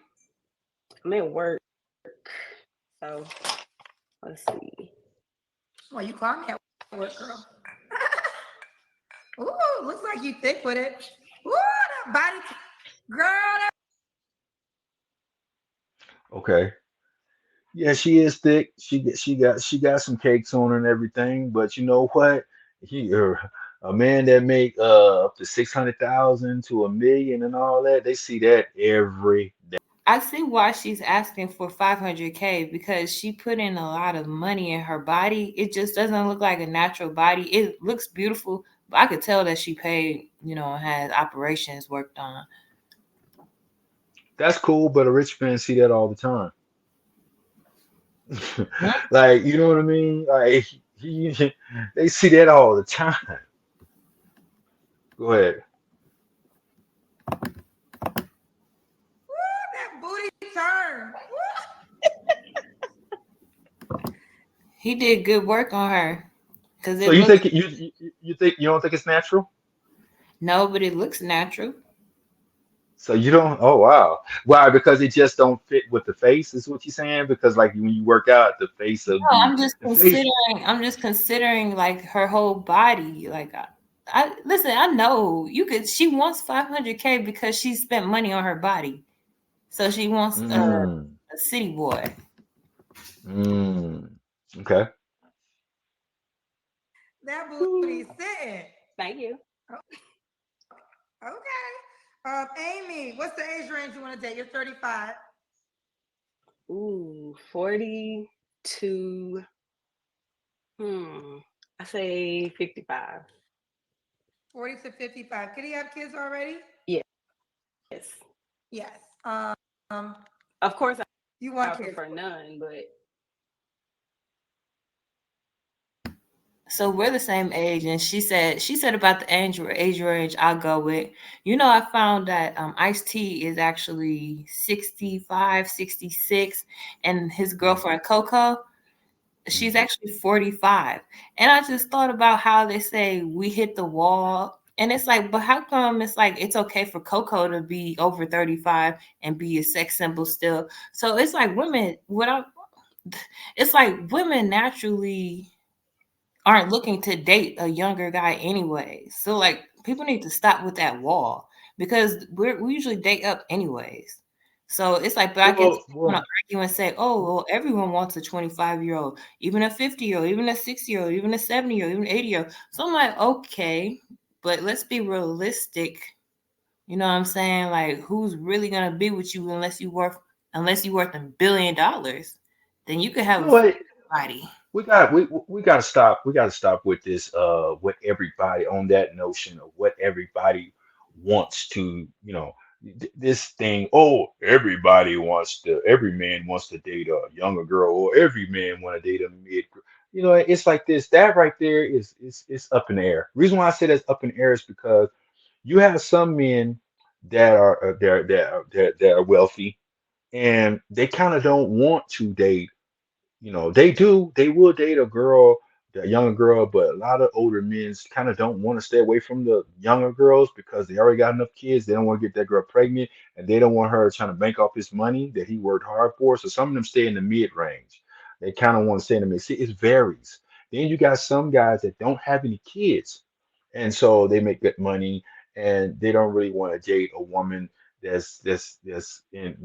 I'm at work, so let's see. Well, you call me at work, girl. Ooh, looks like you thick with it. Ooh, that body, girl. Okay. Yeah, she is thick. She got some cakes on her and everything, but you know what? A man that make up to 600,000 to 1 million and all that, they see that every day. I see why she's asking for 500K because she put in a lot of money in her body. It just doesn't look like a natural body. It looks beautiful, but I could tell that she paid, had operations worked on. That's cool, but a rich man see that all the time. Like, you know what I mean? Like they see that all the time. Go ahead. That booty turn. He did good work on her because So it you looks think you don't think it's natural? no, but it looks natural. So you don't? Oh wow, why? Because it just don't fit with the face. Is what you're saying? Because like when you work out, the face of No, the face. I'm just considering like her whole body. Like I listen, I know you could she wants 500K because she spent money on her body. So she wants Mm, a city boy. mm. Okay. That Ooh, booty sitting. thank you. Okay. Amy, what's the age range you want to date? You're 35. Ooh, 40 to I say 55. 40 to 55. Could he have kids already? Yeah. Yes. Of course, You I want kids. prefer none, but So we're the same age, and she said about the age range I'll go with. I found that Ice T is actually 65, 66, and his Mhm. girlfriend Coco, she's actually 45. And I just thought about how they say we hit the wall. And it's like, but how come it's like it's okay for Coco to be over 35 and be a sex symbol still? So it's like women, it's like women naturally aren't looking to date a younger guy anyway. So like people need to stop with that wall because we usually date up anyways. So it's like, but I guess Well, you want to well, argue and say, oh, well, everyone wants a 25-year-old, even a 50-year-old, even a 60-year-old, even a 70-year-old, even an 80-year-old. So I'm like, okay, but let's be realistic. You know what I'm saying? Like, who's really gonna be with you unless you worth $1 billion? Then you could you have know what? somebody. We got to stop. We got to stop with this. What everybody on that notion of what everybody wants to. This thing. Oh, every man wants to date a younger girl, or every man want to date a mid. It's like this. That right there is up in the air. Reason why I say that's up in the air is because you have some men that are that are wealthy, and they kind of don't want to date. They will date a girl, a younger girl, but a lot of older men kind of don't want to stay away from the younger girls because they already got enough kids. They don't want to get that girl pregnant, and they don't want her trying to bank off his money that he worked hard for. So some of them stay in the mid range. They kind of want to stay in the mid. See, it varies. Then you got some guys that don't have any kids, and so they make good money, and they don't really want to date a woman that's in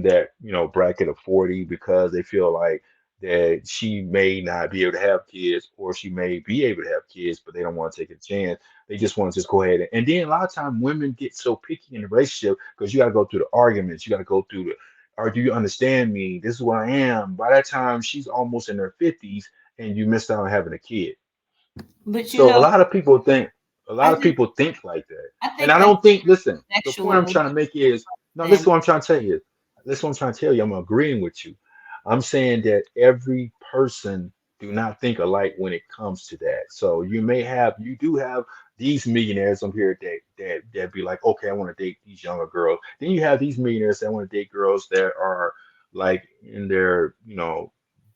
that bracket of 40 because they feel like that she may not be able to have kids or she may be able to have kids, but they don't want to take a chance. They just want to just go ahead and then a lot of times women get so picky in the relationship because you got to go through the arguments, you got to go through the or do you understand me? This is what I am. By that time she's almost in her 50s and you missed out on having a kid. But So a I lot of think people think like that. I And think I that don't think, listen, the point I'm sexual trying to make is, no, listen and to what I'm trying to tell you. Listen what I'm trying to tell you. I'm agreeing with you. I'm saying that every person do not think alike when it comes to that. So you do have these millionaires on here that be like, okay, I want to date these younger girls. Then you have these millionaires that want to date girls that are like in their,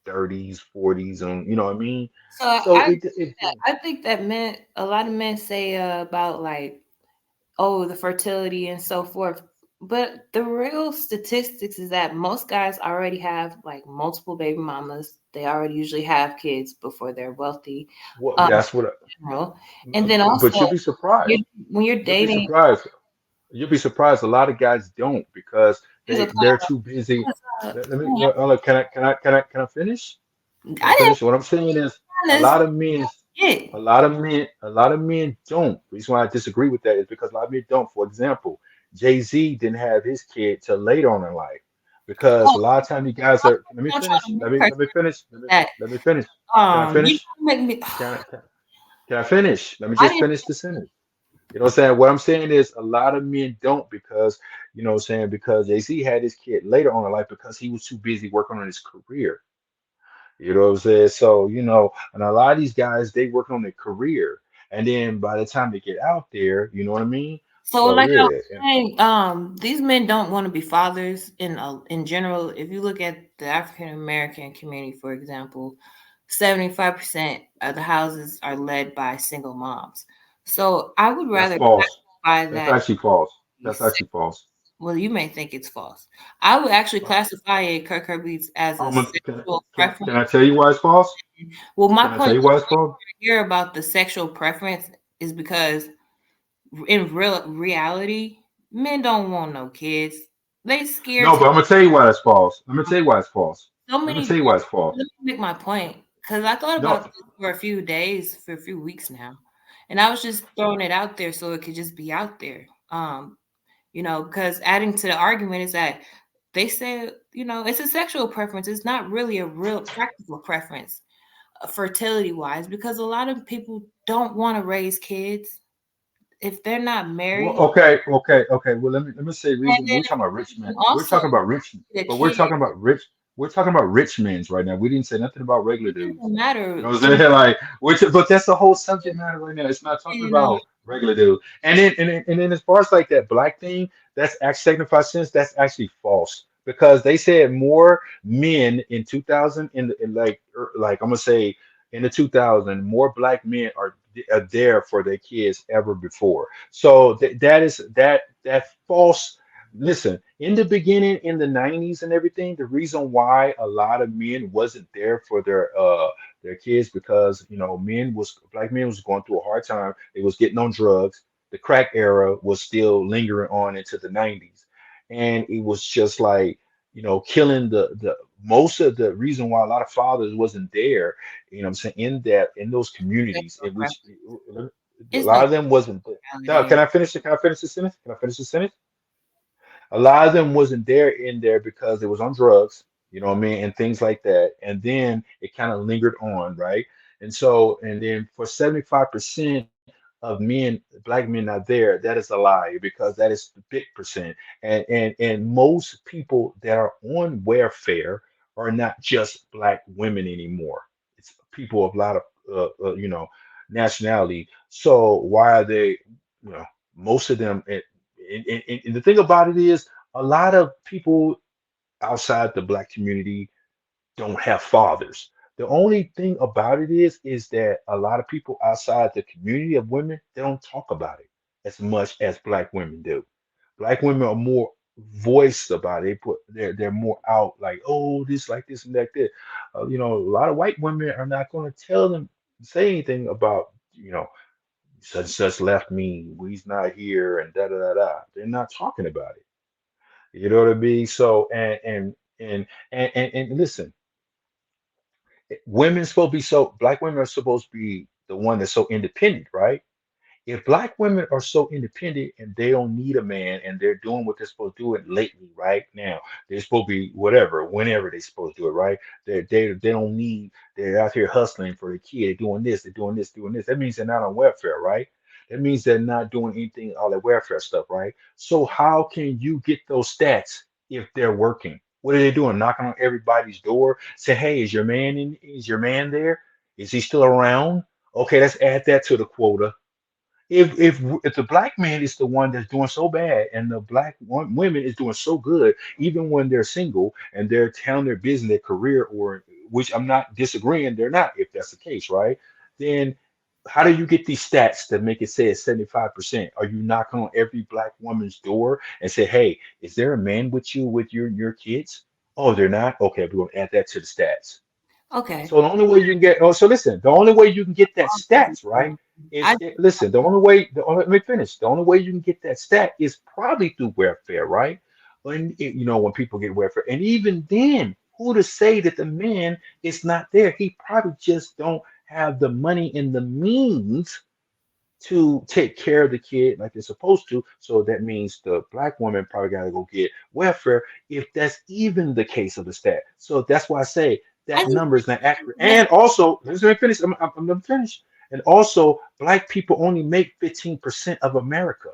30s, 40s, and you know what I mean? so So I think that a lot of men say about like, oh, the fertility and so forth. But the real statistics is that most guys already have like multiple baby mamas. They already usually have kids before they're wealthy, what um, that's what in general. And then but also, you'll be surprised. when you're You'll be dating, surprised. You'll be surprised. A lot of guys don't because there's a they're too busy. Let me can I finish? Can I I didn't finish? What I'm saying is a honest lot of men yet. a lot of men don't. The reason why I disagree with that is because a lot of men don't. For example, Jay-Z didn't have his kid till later on in life because Oh, a lot of times you guys are let me I'm trying finish. to be Let me finish. that. Let me finish. Can I You finish? make me. Can I, can, can I finish? Let me I just didn't. finish the sentence. You know what I'm saying? What I'm saying is a lot of men don't because, what I'm saying, because Jay-Z had his kid later on in life because he was too busy working on his career. You know what I'm saying? So, and a lot of these guys, they work on their career. And then by the time they get out there, you know what I mean? So, So like I was yeah. saying, these men don't want to be fathers in general. If you look at the African American community, for example, 75% of the houses are led by single moms. So, I would That's rather false. classify That's that. actually false. That's These actually false. Well, you may think it's false. I would actually classify it, Kirk Herbeats, as a Can sexual I preference. tell you why it's false? Well, my Can I tell point you why it's false? here about the sexual preference is because in real reality, men don't want no kids. They scared No, to but I'm gonna tell you why that's false. Let me tell you why it's false. so Let me many. tell you why it's false. Let me make my point because I thought about No, this for a few days, for a few weeks now, and I was just throwing it out there so it could just be out there. Because adding to the argument is that they say, it's a sexual preference. It's not really a real practical preference, fertility wise, because a lot of people don't want to raise kids. if they're not Well, married, okay. Well, let me say and reason. then We're talking about rich men. and We're also talking about rich, the but we're kid, talking about rich. We're talking about rich men's right now. We didn't say nothing about regular it dudes. doesn't You matter. know what I'm saying? Like, but that's the whole subject matter right now. It's not talking You know, about regular dude. And then as far as like that black thing, that's actually 75 cents. That's actually false because they said more men in 2000 in like I'm gonna say in the 2000 more black men are there for their kids ever before. So that false. Listen, in the beginning, in the 90s and everything, the reason why a lot of men wasn't there for their kids because black men was going through a hard time. They was getting on drugs. The crack era was still lingering on into the 90s. And it was just like, killing the most of the reason why a lot of fathers wasn't there, I'm saying, in those communities in which a it's lot like of them wasn't there. Now, reality. can I finish the sentence? Can I finish the sentence? A lot of them wasn't there in there because it was on drugs, you know what I mean, and things like that. And then it kind of lingered on, right? And then for 75% of men, black men not there, that is a lie because that is the big percent. And most people that are on welfare are not just black women anymore. It's people of a lot of nationality. So why are they, most of them, and the thing about it is a lot of people outside the black community don't have fathers. The only thing about it is that a lot of people outside the community of women, they don't talk about it as much as black women do. Black women are more voiced about it. They're more out like, oh, this like this and like that. A lot of white women are not going to tell them say anything about such and such left me, he's not here, and da da da da. They're not talking about it. You know what I mean? So and listen, black women are supposed to be the one that's so independent, right? If black women are so independent and they don't need a man and they're doing what they're supposed to do it lately, right now, they're supposed to be whatever, whenever they're supposed to do it, right? They don't need, they're out here hustling for the kid, they're doing this, they're doing this, doing this. That means they're not on welfare, right? That means they're not doing anything, all that welfare stuff, right? So how can you get those stats if they're working? What are they doing? Knocking on everybody's door, say, hey, is your man there? Is he still around? Okay, let's add that to the quota. If the black man is the one that's doing so bad and the women is doing so good, even when they're single and they're telling their business, their career, or which I'm not disagreeing, they're not, if that's the case, right? Then how do you get these stats that make it say it's 75%? Are you knocking on every black woman's door and say, hey, is there a man with you with your kids? Oh, they're not? Okay, we're gonna add that to the stats. Okay. So the only way you can get, oh, so listen, the only way you can get that stats, right, I listen, let me finish. The only way you can get that stat is probably through welfare, right? When people get welfare. And even then, who to say that the man is not there? He probably just don't have the money and the means to take care of the kid like they're supposed to. So that means the black woman probably got to go get welfare if that's even the case of the stat. So that's why I say I that just number is not accurate. that's And also, let me finish. I'm gonna finish. And also, black people only make 15% of America.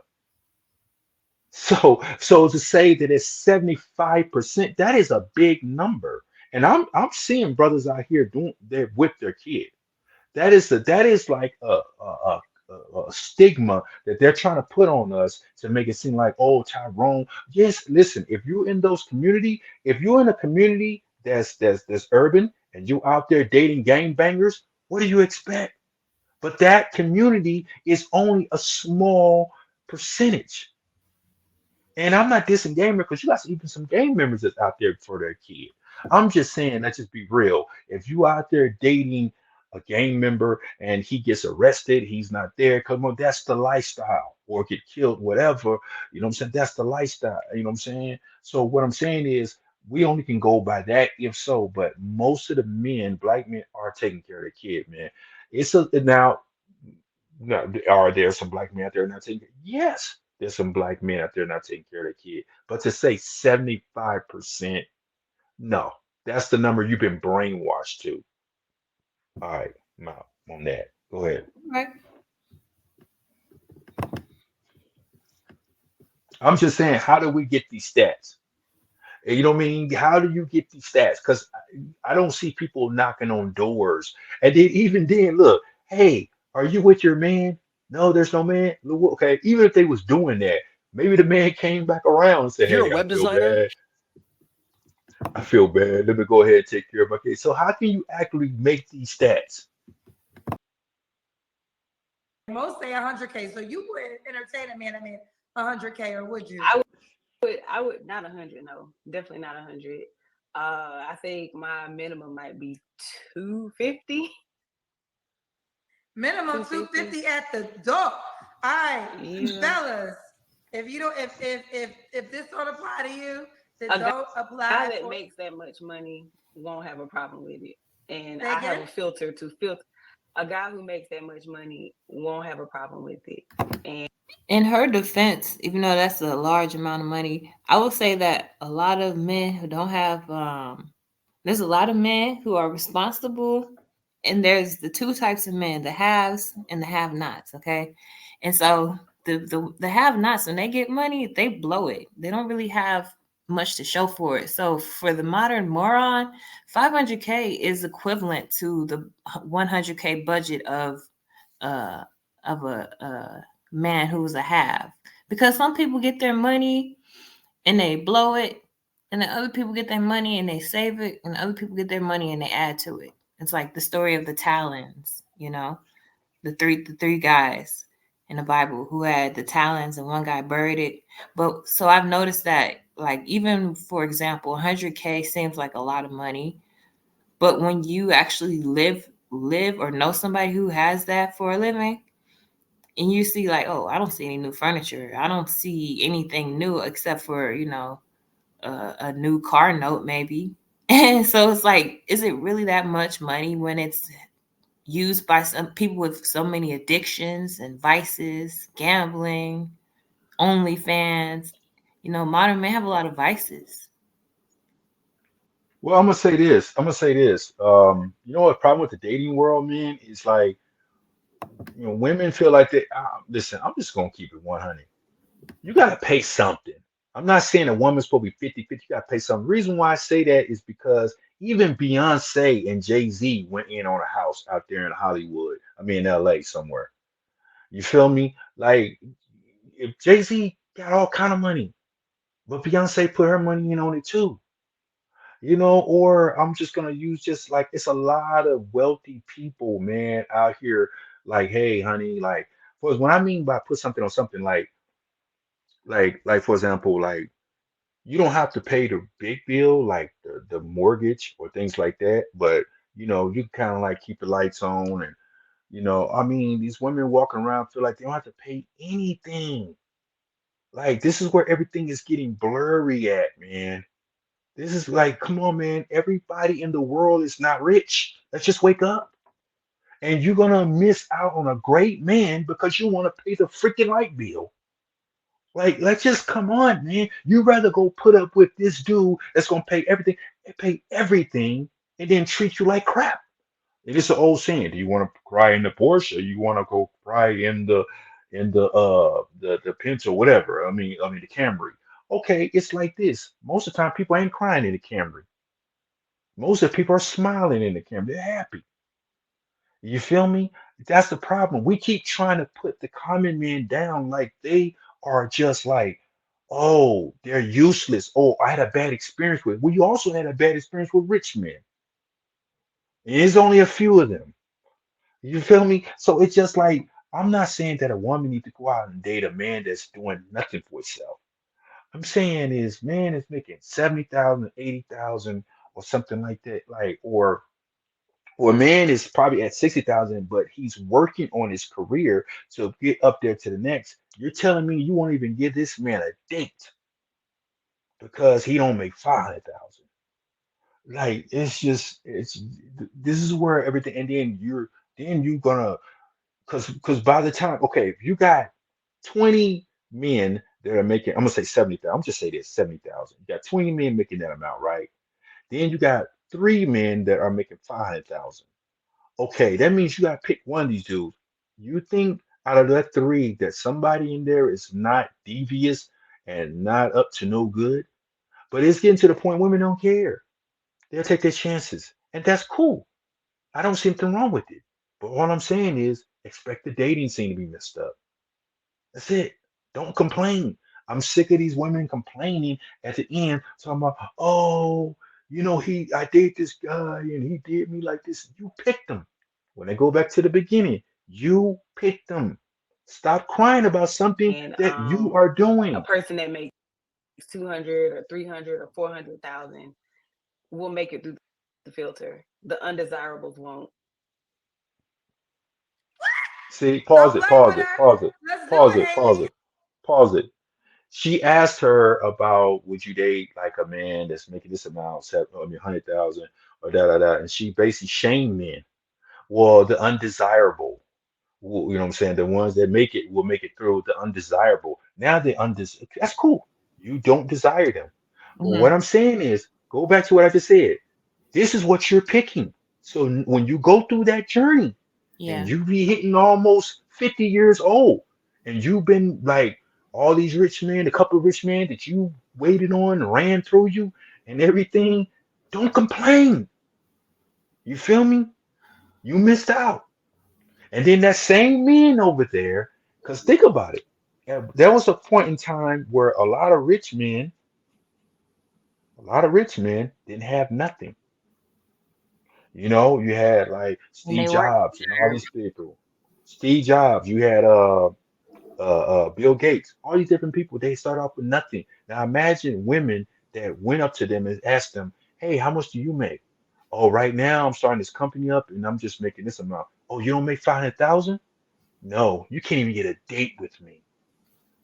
So to say that it's 75%, that is a big number. And I'm seeing brothers out here doing they're with their kid. That is like a stigma that they're trying to put on us to make it seem like, oh, Tyrone. Yes, listen, if you're in a community that's urban and you out there dating gangbangers, what do you expect? But that community is only a small percentage. And I'm not dissing gamer because you got even some gang members that's out there for their kid. I'm just saying, let's just be real. If you out there dating a gang member and he gets arrested, he's not there. Come on, that's the lifestyle, or get killed, whatever. You know what I'm saying? That's the lifestyle. You know what I'm saying? So what I'm saying is we only can go by that if so, but most of the men, black men, are taking care of their kid, man. It's a now no, are there some black men out there not taking care? Yes, there's some black men out there not taking care of their kid. But to say 75%, no, that's the number you've been brainwashed to. All right, I'm out on that. Go ahead. right. I'm just saying, how do we get these stats? You know what I mean? How do you get these stats? Because I don't see people knocking on doors. And then even then, look, hey, are you with your man? No, there's no man. Okay, even if they was doing that, maybe the man came back around and said, If you're a hey, I web feel designer, bad. I feel bad. Let me go ahead and take care of my case. So how can you actually make these stats? Most say 100K. So you would entertain a man that made 100K, or would you? I would not 100. No, definitely not 100. I think my minimum might be 250. Minimum 250. 250 at the door. All right, Yeah. fellas. If you don't, if this don't apply to you, then A don't guy apply that for. makes that much money won't have a problem with it. And Say I have again. a filter to filter. A guy who makes that much money won't have a problem with it. And In her defense, even though that's a large amount of money, I will say that a lot of men who don't have there's a lot of men who are responsible, and there's the two types of men, the haves and the have nots, okay? And so the have nots, when they get money, they blow it. They don't really have much to show for it. So for the modern moron, 500K is equivalent to the 100K budget uh of a man who's a have, because some people get their money and they blow it, and then other people get their money and they save it, and other people get their money and they add to it. It's like the story of the talents, the three guys in the Bible who had the talents and one guy buried it. But so I've noticed that, like, even for example, 100K seems like a lot of money, but when you actually live or know somebody who has that for a living, and you see like, oh, I don't see any new furniture, I don't see anything new except for a new car note maybe. And so it's like, is it really that much money when it's used by some people with so many addictions and vices, gambling, OnlyFans? Modern men have a lot of vices. Well, I'm gonna say this. I'm gonna say this. You know what problem with the dating world, man, is like, women feel like they listen, I'm just gonna keep it 100. You gotta pay something. I'm not saying a woman's supposed to be 50-50. You gotta pay something. The reason why I say that is because even Beyonce and Jay-Z went in on a house out there in Hollywood. I mean in LA somewhere. You feel me? Like if Jay-Z got all kind of money, but Beyonce put her money in on it too. Or I'm just gonna use just like it's a lot of wealthy people, man, out here. Like, hey, honey, like, for what I mean by put something on something, like for example, like you don't have to pay the big bill, like the mortgage or things like that, but you kind of like keep the lights on, and I mean, these women walking around feel like they don't have to pay anything. Like this is where everything is getting blurry at, man. This is like, come on, man. Everybody in the world is not rich. Let's just wake up. And you're gonna miss out on a great man because you want to pay the freaking light bill. Like, let's just come on, man. You rather go put up with this dude that's gonna pay everything, and then treat you like crap. It is an old saying. Do you want to cry in the Porsche? Or you want to go cry in the Pinto, whatever. I mean the Camry. Okay, it's like this. Most of the time, people ain't crying in the Camry. Most of the people are smiling in the camera. They're happy. You feel me? That's the problem. We keep trying to put the common man down like they are just like, oh, they're useless. Oh, I had a bad experience with. Well, you also had a bad experience with rich men. And there's only a few of them. You feel me? So it's just like I'm not saying that a woman needs to go out and date a man that's doing nothing for himself. I'm saying is man is making 70,000, 80,000, or something like that, like or a man is probably at 60,000, but he's working on his career to get up there to the next. You're telling me you won't even give this man a date because he don't make 500,000? Like it's this is where everything, and then you gonna because by the time, okay, if you got 20 men that are making, I'm gonna say 70,000. I'm just say this 70,000. You got 20 men making that amount, right? Then you got three men that are making 500,000. Okay, that means you gotta pick one of these dudes. You think out of that three that somebody in there is not devious and not up to no good. But it's getting to the point women don't care. They'll take their chances, and that's cool. I don't see anything wrong with it. But all I'm saying is expect the dating scene to be messed up. That's it. Don't complain. I'm sick of these women complaining at the end, talking about, oh, I date this guy and he did me like this. You picked him. When I go back to the beginning, you picked him. Stop crying about something And that you are a doing. person that makes 200 or 300 or 400,000 will make it through the filter. The undesirables won't. See, Don't pause it, play with pause it, her. pause it, Let's do pause it, it, pause Amy. it, pause it. She asked her about would you date like a man that's making this amount, 100,000 or da da da, and she basically shamed men. Well, the undesirable, you know what I'm saying? The ones that make it will make it through. The undesirable. Now that's cool. You don't desire them. But what Mhm. I'm saying is, go back to what I just said. This is what you're picking. So when you go through that journey and Yeah. you be hitting almost 50 years old, and you've been like all these rich men, a couple of rich men that you waited on, ran through you and everything, don't complain. You feel me? You missed out. And then that same man over there, because think about it. There was a point in time where a lot of rich men didn't have nothing. You had like And Steve they work Jobs and all these people. Steve Jobs, you had Bill Gates, all these different people, they start off with nothing. Now imagine women that went up to them and asked them, "Hey, how much do you make?" "Oh, right now I'm starting this company up and I'm just making this amount." "Oh, you don't make 500,000?" "No, you can't even get a date with me."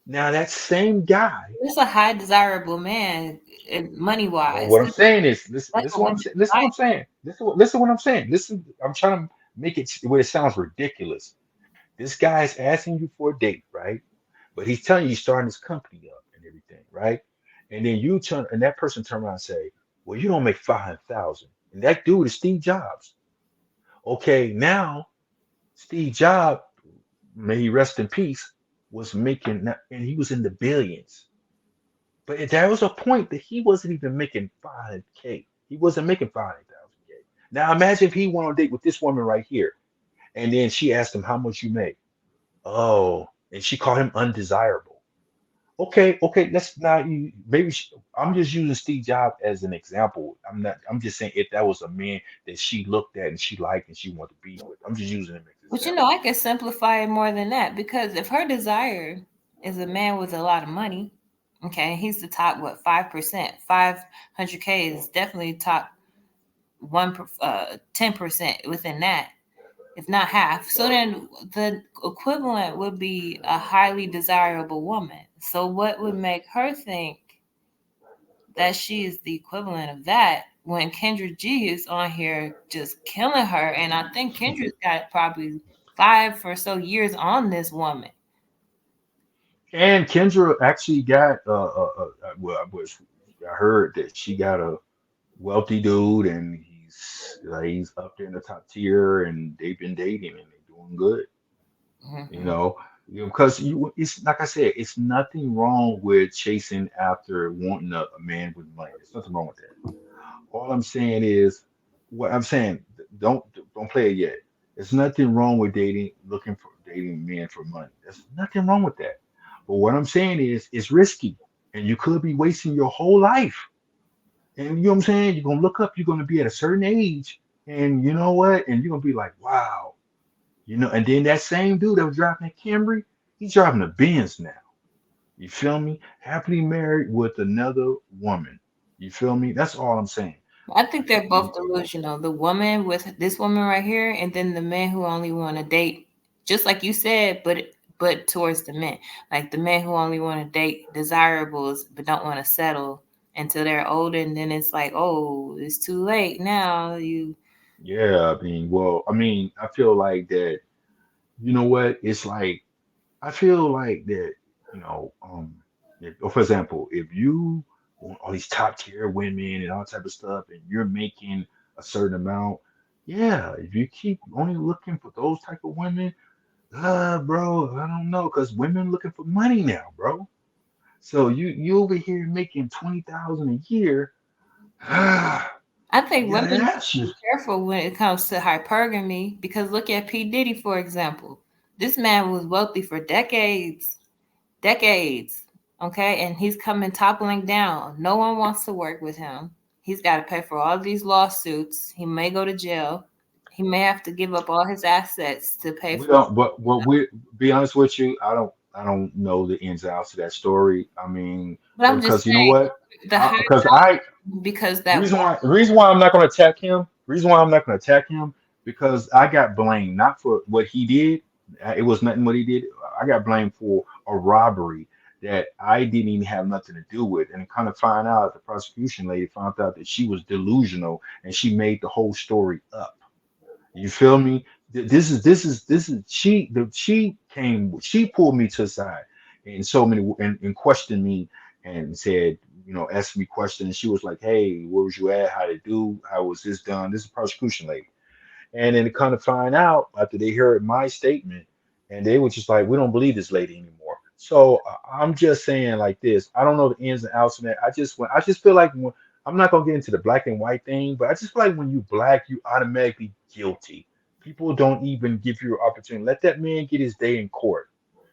Now that same guy, it's a high desirable man, money well, wise. what I'm saying is, listen, That's listen what what I'm women saying. Listen what like. I'm saying. Listen what I'm saying. Listen, I'm trying to make it where it sounds ridiculous. This guy is asking you for a date, right? But he's telling you he's starting his company up and everything, right? And then that person turn around and say, "Well, you don't make 500,000." And that dude is Steve Jobs. Okay, now Steve Jobs, may he rest in peace, was making, and he was in the billions. But there was a point that he wasn't even making 500K. He wasn't making 500,000K. Now imagine if he went on a date with this woman right here, and then she asked him how much you make. Oh, and she called him undesirable. Okay, okay, let's not maybe I'm just using Steve Jobs as an example. I'm just saying if that was a man that she looked at and she liked and she wanted to be with. I'm just using him as an But example. I can simplify it more than that because if her desire is a man with a lot of money, okay, he's the top what 5%, 500K is definitely top 10% within that, if not half. So then the equivalent would be a highly desirable woman. So what would make her think that she is the equivalent of that when Kendra G is on here just killing her? And I think Kendra's got probably 5 or so years on this woman. And Kendra actually got well, I heard that she got a wealthy dude and he's up there in the top tier and they've been dating and they're doing good. you Mhm. know, because it's like I said, it's nothing wrong with chasing after wanting a man with money. There's nothing wrong with that. All I'm saying is, what I'm saying, don't don't play it yet. There's nothing wrong with dating men for money. There's nothing wrong with that. But what I'm saying is, it's risky, and you could be wasting your whole life. And you know what I'm saying? You're gonna look up. You're gonna be at a certain age, and you know what? And you're gonna be like, wow. And then that same dude that was driving that Camry, he's driving a Benz now. You feel me? Happily married with another woman. You feel me? That's all I'm saying. I think they're You, both delusional. The woman with this woman right here, and then the men who only want to date, just like you said, but towards the men, like the men who only want to date desirables but don't want to settle until they're older, and then it's like, oh, it's too late now. You yeah, I feel like that, you know what? It's like, I feel like that, for example, if you want all these top tier women and all type of stuff, and you're making a certain amount, yeah, if you keep only looking for those type of women, bro, I don't know, because women looking for money now, bro. So you over here making 20,000 a year. Ah, I you think women gotta need ask to you. be careful when it comes to hypergamy because look at P. Diddy, for example. This man was wealthy for decades, decades. Okay. And he's coming toppling down. No one wants to work with him. He's got to pay for all these lawsuits. He may go to jail. He may have to give up all his assets to pay We for. don't, but what we be honest with you, I don't know the ins and outs of that story. I mean, But I'm just because you know what? saying the high Because I because that reason why I'm not going to attack him. Reason why I'm not going to attack him because I got blamed not for what he did. It was nothing what he did. I got blamed for a robbery that I didn't even have nothing to do with, and kind of find out the prosecution lady found out that she was delusional and she made the whole story up. You feel me? This is she pulled me to the side and so many and questioned me and said, asked me questions. And she was like, "Hey, where was you at? How did it do? How was this done?" This is a prosecution lady. And then to kind of find out after they heard my statement, and they were just like, we don't believe this lady anymore. So I'm just saying like this. I don't know the ins and outs of that. I just feel like I'm not gonna get into the black and white thing, but I just feel like when you black, you automatically guilty. People don't even give you an opportunity. Let that man get his day in court.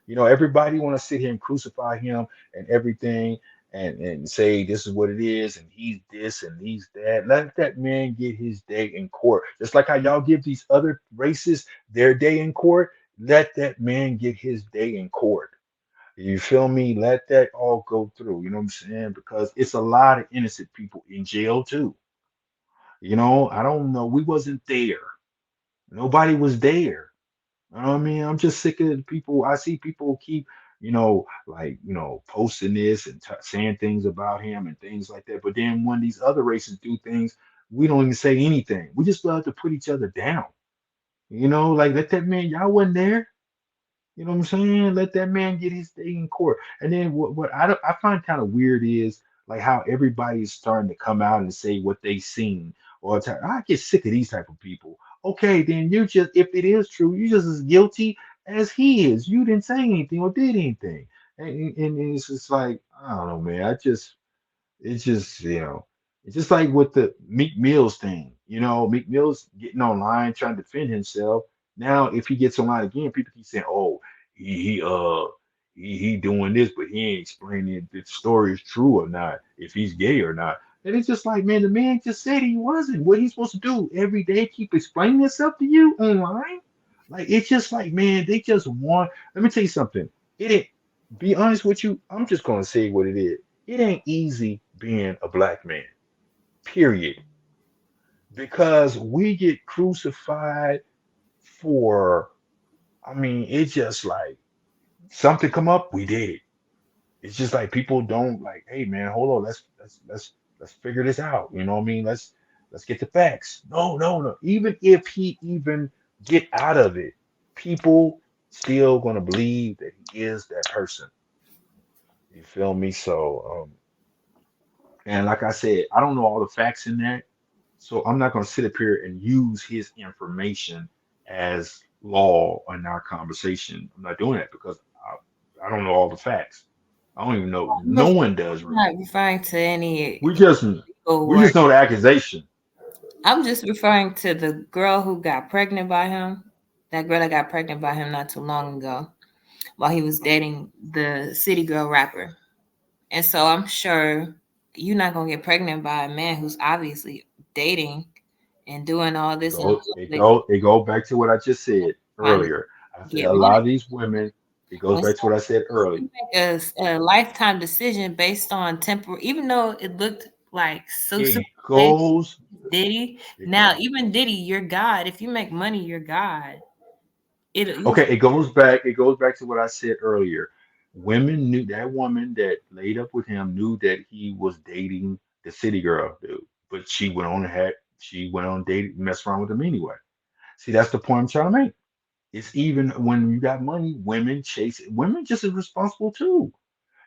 Everybody want to sit here and crucify him and everything and say this is what it is and he's this and he's that. Let that man get his day in court. Just like how y'all give these other races their day in court, let that man get his day in court. You feel me? Let that all go through. You know what I'm saying? Because it's a lot of innocent people in jail too. I don't know. We wasn't there. Nobody was there. You know what I mean? I'm just sick of people. I see people keep, posting this and saying things about him and things like that. But then when these other races do things, we don't even say anything. We just love to put each other down. Like let that man, y'all wasn't there. You know what I'm saying? Let that man get his day in court. And then what I find kind of weird is like how everybody's starting to come out and say what they seen all the time. I get sick of these type of people. Okay, then you just if it is true, you just as guilty as he is. You didn't say anything or did anything. And it's just like, I don't know, man. It's just, it's just like with the Meek Mills thing. Meek Mills getting online trying to defend himself. Now, if he gets online again, people keep saying, "Oh, he doing this, but he ain't explaining if the story is true or not, if he's gay or not." And it's just like, man, the man just said he wasn't. What he's supposed to do every day? Keep explaining himself to you online? Like it's just like, man, they just want. Let me tell you something. It ain't. Be honest with you. I'm just gonna say what it is. It ain't easy being a black man, period, because we get crucified for, I mean, it's just like something come up, we did it. It's just like people don't like, hey man, hold on, let's figure this out. You know what I mean? Let's get the facts. No, no, no. Even if he even get out of it, people still gonna believe that he is that person. You feel me? So and like I said, I don't know all the facts in that. So I'm not going to sit up here and use his information as law in our conversation. I'm not doing that because I don't know all the facts. I don't even know. I'm No one does really. not referring to any We just illegal we work. just know the accusation. I'm just referring to the girl who got pregnant by him. That girl that got pregnant by him not too long ago while he was dating the city girl rapper. And so I'm sure you're not gonna get pregnant by a man who's obviously dating and doing all It this in go it public go it go back to what I just said trying to earlier. I said get a money. lot of these women. It goes And so back to what I said earlier. you make a lifetime decision based on temporary, even though it looked like so It super goes. Diddy. It Now, goes. even Diddy, you're God. If you make money, you're God. You Okay, it goes back. It goes back to what I said earlier. Women knew that woman that laid up with him knew that he was dating the city girl dude, but she went on dating mess around with him anyway. See, that's the point I'm trying to make. It's even when you got money, women chase it. Women just as responsible too.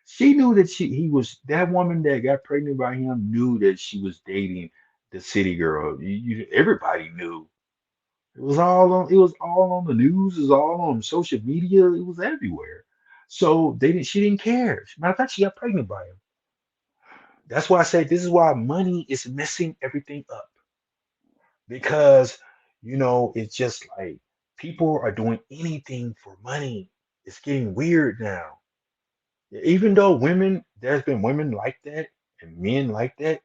She knew that he was that woman that got pregnant by him knew that she was dating the city girl. Everybody knew. It was all on the news, it was all on social media, it was everywhere. So she didn't care. Matter of fact, she got pregnant by him. That's why I say this is why money is messing everything up. Because it's just like people are doing anything for money. It's getting weird now. Even though there's been women like that and men like that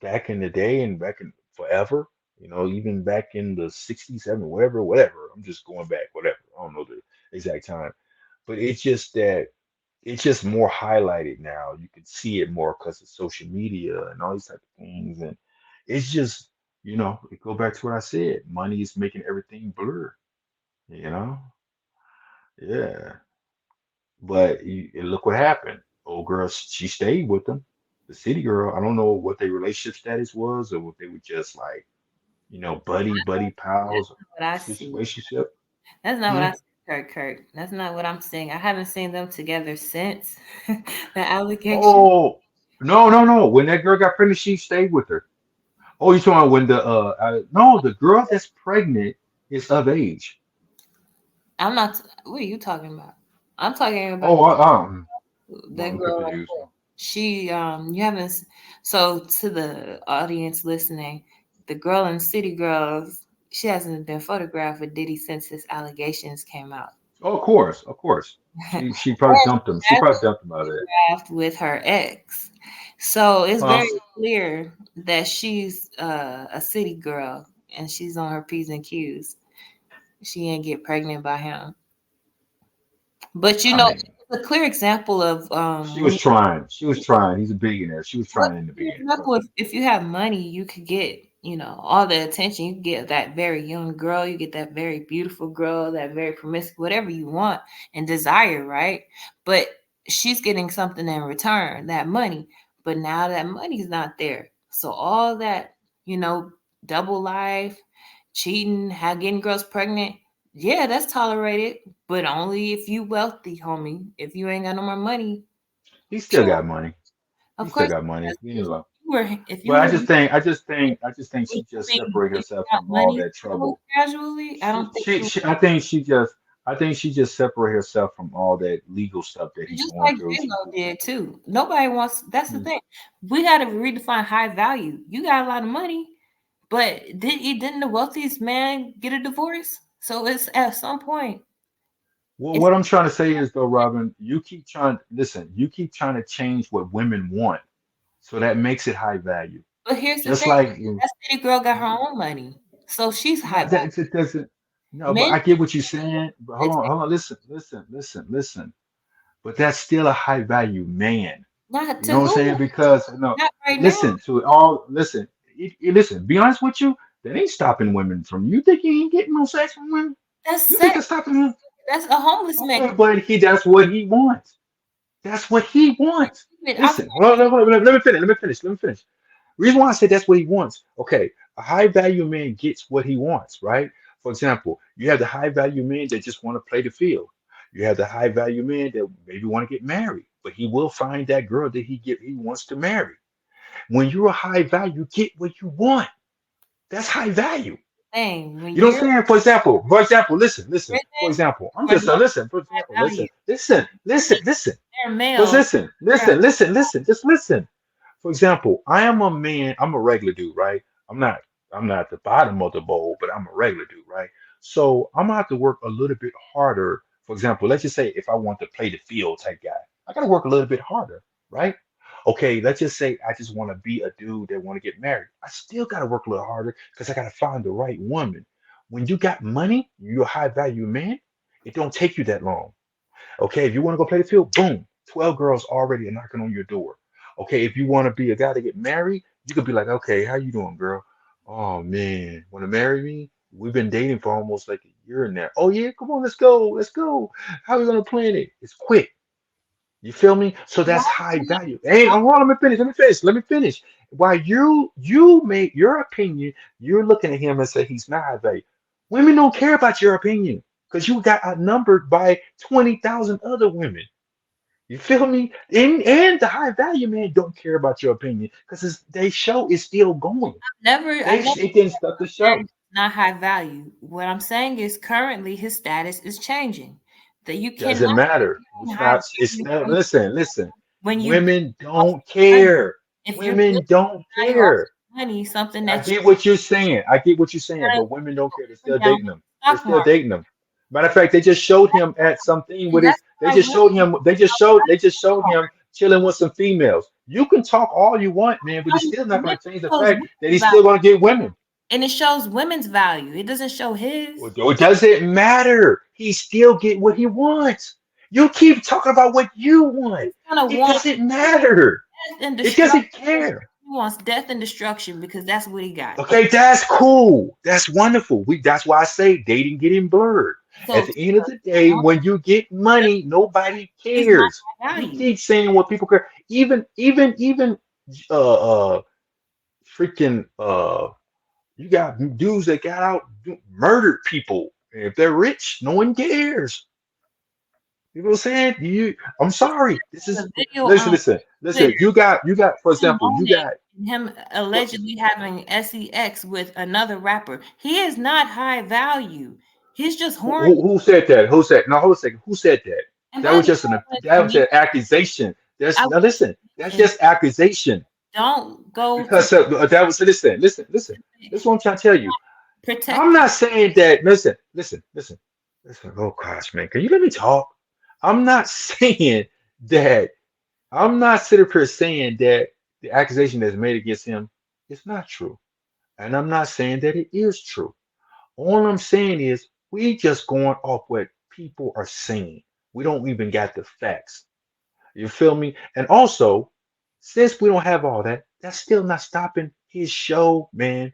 back in the day and back in forever, even back in the 60s, 70s, whatever. I'm just going back, whatever. I don't know the exact time. But it's just that it's just more highlighted now. You can see it more because of social media and all these type of things. And it's just, it go back to what I said. Money is making everything blur, you know? Yeah. But look what happened. Old girl, she stayed with them. The city girl, I don't know what their relationship status was or what they were just like, buddy That's pals not what I see. situationship. That's not what Hmm? I see, Kurt. That's not what I'm saying. I haven't seen them together since the allegation. Oh, no, no, no. When that girl got pregnant, she stayed with her. Oh, you talking about when no, the girl that's pregnant is of age. I'm not. What are you talking about? I'm talking about Oh, well, that I'm girl. confused. She you haven't so to the audience listening, the girl in City Girls, she hasn't been photographed with Diddy since his allegations came out. Oh, of course, of course. And She probably dumped him. She that's probably dumped him out of that. photographed with her ex. So it's Huh? very clear that she's a city girl and she's on her P's and Q's. She ain't get pregnant by him. But I mean, it's a clear example of she when was trying. She was trying. He's a billionaire. She was What trying in the for beginning. example, Trust me. if you have money, you could get, all the attention. You can get that very young girl, you get that very beautiful girl, that very promiscuous, whatever you want and desire, right? But she's getting something in return, that money. But now that money's not there. So all that, you know, double life, cheating, getting girls pregnant, yeah, that's tolerated, but only if you wealthy, homie. If you ain't got no more money, He still got money. He of still course, got money. if you But were I just think she just being separated giving herself out from all money that trouble. casually, I don't think you I think she just separated herself from all that legal stuff that he's just going like through. J-Lo did too. Nobody wants that's the Hmm. thing. We gotta redefine high value. You got a lot of money, but didn't the wealthiest man get a divorce? So it's at some point, Well, it's what I'm trying to say is though, Robin, you keep trying to change what women want. So that makes it high value. but here's the Just thing, like that city girl got her own money. So she's high no, value. it doesn't. No, but Men I get what you're saying. But it's hold on, listen. But that's still a high value man. not You to know what I'm saying? who? Because no, Not right now. listen to it all. Listen, listen. Be honest with you. That ain't stopping women from you. Think he ain't getting no sex from women? That's You think sex. that's stopping him? That's a homeless man. Okay, but that's what he wants. That's what he wants. I'm Listen, hold on, let me finish. Let me finish. Reason why I say that's what he wants. Okay, a high value man gets what he wants, right? For example, you have the high value men that just want to play the field. You have the high value men that maybe want to get married, but he will find that girl that he wants to marry. When you're a high value, get what you want. That's high value. saying when You know what you're I'm saying? Listen. For prison example, I'm for just no listen. For example, high value. listen. They're But male. They're listen. Just listen. For example, I am a man, I'm a regular dude, right? I'm not at the bottom of the bowl, but I'm a regular dude, right? So I'm gonna have to work a little bit harder. For example, let's just say if I want to play the field type guy, I gotta work a little bit harder, right? Okay, let's just say I just want to be a dude that want to get married. I still gotta work a little harder because I gotta find the right woman. When you got money, you're a high value man, it don't take you that long. Okay, if you want to go play the field, boom, 12 girls already are knocking on your door. Okay, if you want to be a guy to get married, you could be like, okay, how you doing, girl? Oh man, want to marry me? We've been dating for almost like a year now. Oh yeah, come on, let's go. How are we gonna plan it? It's quick. You feel me? So why that's high value. Hey, hold on, let me finish. While you make your opinion, you're looking at him and say he's not high value. Women don't care about your opinion because you got outnumbered by 20,000 other women. You feel me? And the high value men don't care about your opinion because they show is still going. I never It didn't stop the said show. it's not high value. What I'm saying is currently his status is changing. That you Doesn't cannot matter. gain It's high not. It's value not. Listen, listen. when you Women off don't money. care. If you're Women building don't value off care. money, something I that you get what you're saying. I get what you're saying, gotta but women don't care. They're still down dating them. the They're stock still market. dating them. Matter of fact, they just showed him at something with And his. that's They why just women showed him. They just showed don't him chilling with some females. You can talk all you want, man, but it's know. still not And going it to change the shows fact women's that he's value. still going to get women. And it shows women's value. It doesn't show his. Well, it doesn't matter. He still get what he wants. You keep talking about what you want. He's gonna It want doesn't matter. death and It destruction. doesn't care. He wants death and destruction because that's what he got. Okay, that's cool. That's wonderful. That's why I say dating getting blurred. At So the end of the day, when you get money, nobody he's not cares. high You value. keep saying what people care. Even uh freaking you got dudes that got out murdered people. If they're rich, no one cares. You know what I'm saying? I'm sorry. This The is video listen, on listen, Twitter, listen. You got, for him example, you owning got him what allegedly having sex with another rapper. He is not high value. He's just horny. who said that? Who said no, hold on a second. Who said that? And That by was the just way, that was an accusation. I That's now would listen, that's mention, just accusation. don't go to Because that was listen. This is what I'm trying to tell you. protect. I'm not saying that. Listen. Oh gosh, man, can you let me talk? I'm not saying that. I'm not sitting here saying that the accusation that's made against him is not true, and I'm not saying that it is true. All I'm saying is we just going off what people are saying. We don't even got the facts. You feel me? And also, since we don't have all that, that's still not stopping his show, man.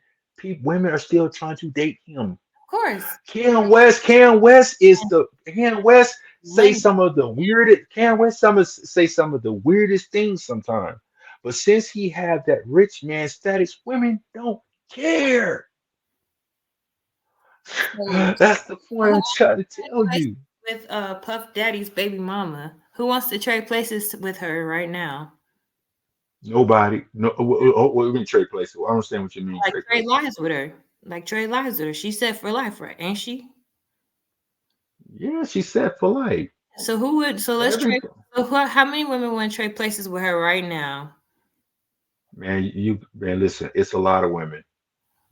Women are still trying to date him. Of course, Cam West is the Cam West say money. some of the weirdest Cam West say some of the weirdest things sometimes. But since he have that rich man status, women don't care. So, That's the who point I'm wants trying to to trade tell places you. with Puff Daddy's baby mama? Who wants to trade places with her right now? Nobody. No, what do you mean trade places? I don't understand what you mean Like trade trade places. lives with her. Like trade lives with her. She said for life, right? Ain't she? Yeah, she said for life. So who would? So let's trade. Everything. So how many women want to trade places with her right now? Man, man, listen, it's a lot of women.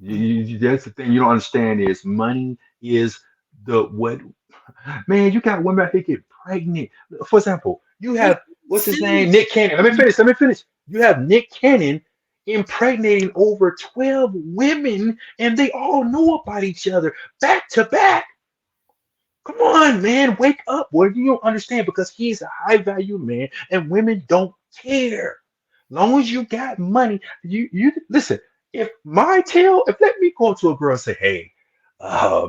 That's the thing you don't understand is money is the what man, you got women out here get pregnant. For example, you But have what's his see, name? Nick Cannon. Let me finish. You have Nick Cannon impregnating over 12 women, and they all know about each other back to back. Come on, man, wake up. Boy, you don't understand because he's a high value man and women don't care. Long as you got money, you listen. If let me go to a girl and say, hey, uh,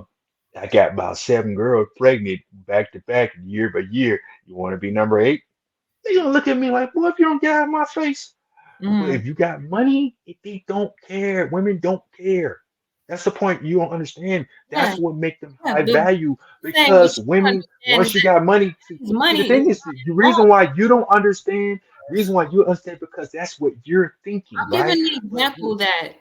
I got about 7 girls pregnant back to back, year by year. You want to be number 8? They gonna look at me like, well, if you don't get out of my face. But mm, if you got money, they don't care. Women don't care. That's the point you don't understand. yeah, That's what make them yeah. high But value saying what because you don't women, understand is once you that got money, his see the money is thing is the reason wrong. why you don't understand, reason why you understand because that's what you're thinking, I'll give right? an But example that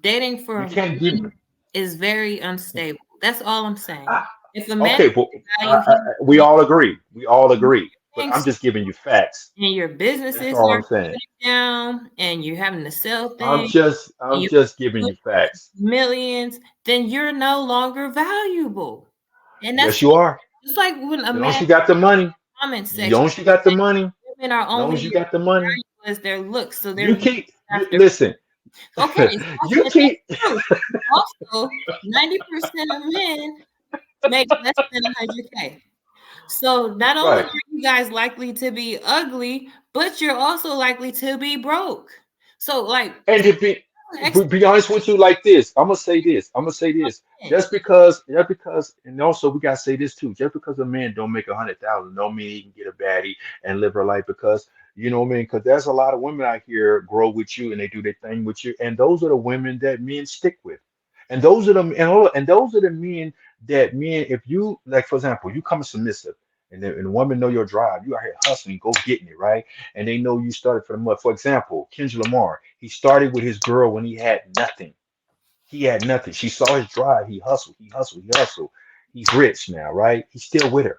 dating you for can't give. money is very unstable. That's all I'm saying. I, If a man okay, but value his we all agree. We all agree. But I'm things just giving you facts. and your That's businesses all are I'm saying. going down and you're having to sell I'm things just and I'm you're just giving you facts. millions, then you're no longer valuable. And that's Yes, you are. just like when a As long as man you got the money, comment as section, long as you got the money, as women are long only as you got the money, as their looks, so they're you used keep after. listen. Okay, so You and keep that's true. Also, 90% of men make less than 100K. So not only right. are you guys likely to be ugly, but you're also likely to be broke. So like And to be honest with you, like this, I'm gonna say this. I'm gonna say this. Just because, and also we gotta say this too. Just because a man don't make 100,000, don't mean he can get a baddie and live her life. Because you know what I mean. Because there's a lot of women out here grow with you and they do their thing with you, and those are the women that men stick with. And those are the and those are the men. If you like, for example, you come submissive, and the woman know your drive. You out here hustling, go getting it right and they know you started from the mud. For example, Kendra Lamar, he started with his girl when he had nothing. He had nothing. She saw his drive. He hustled. He hustled. He hustled. He's rich now, right? He's still with her.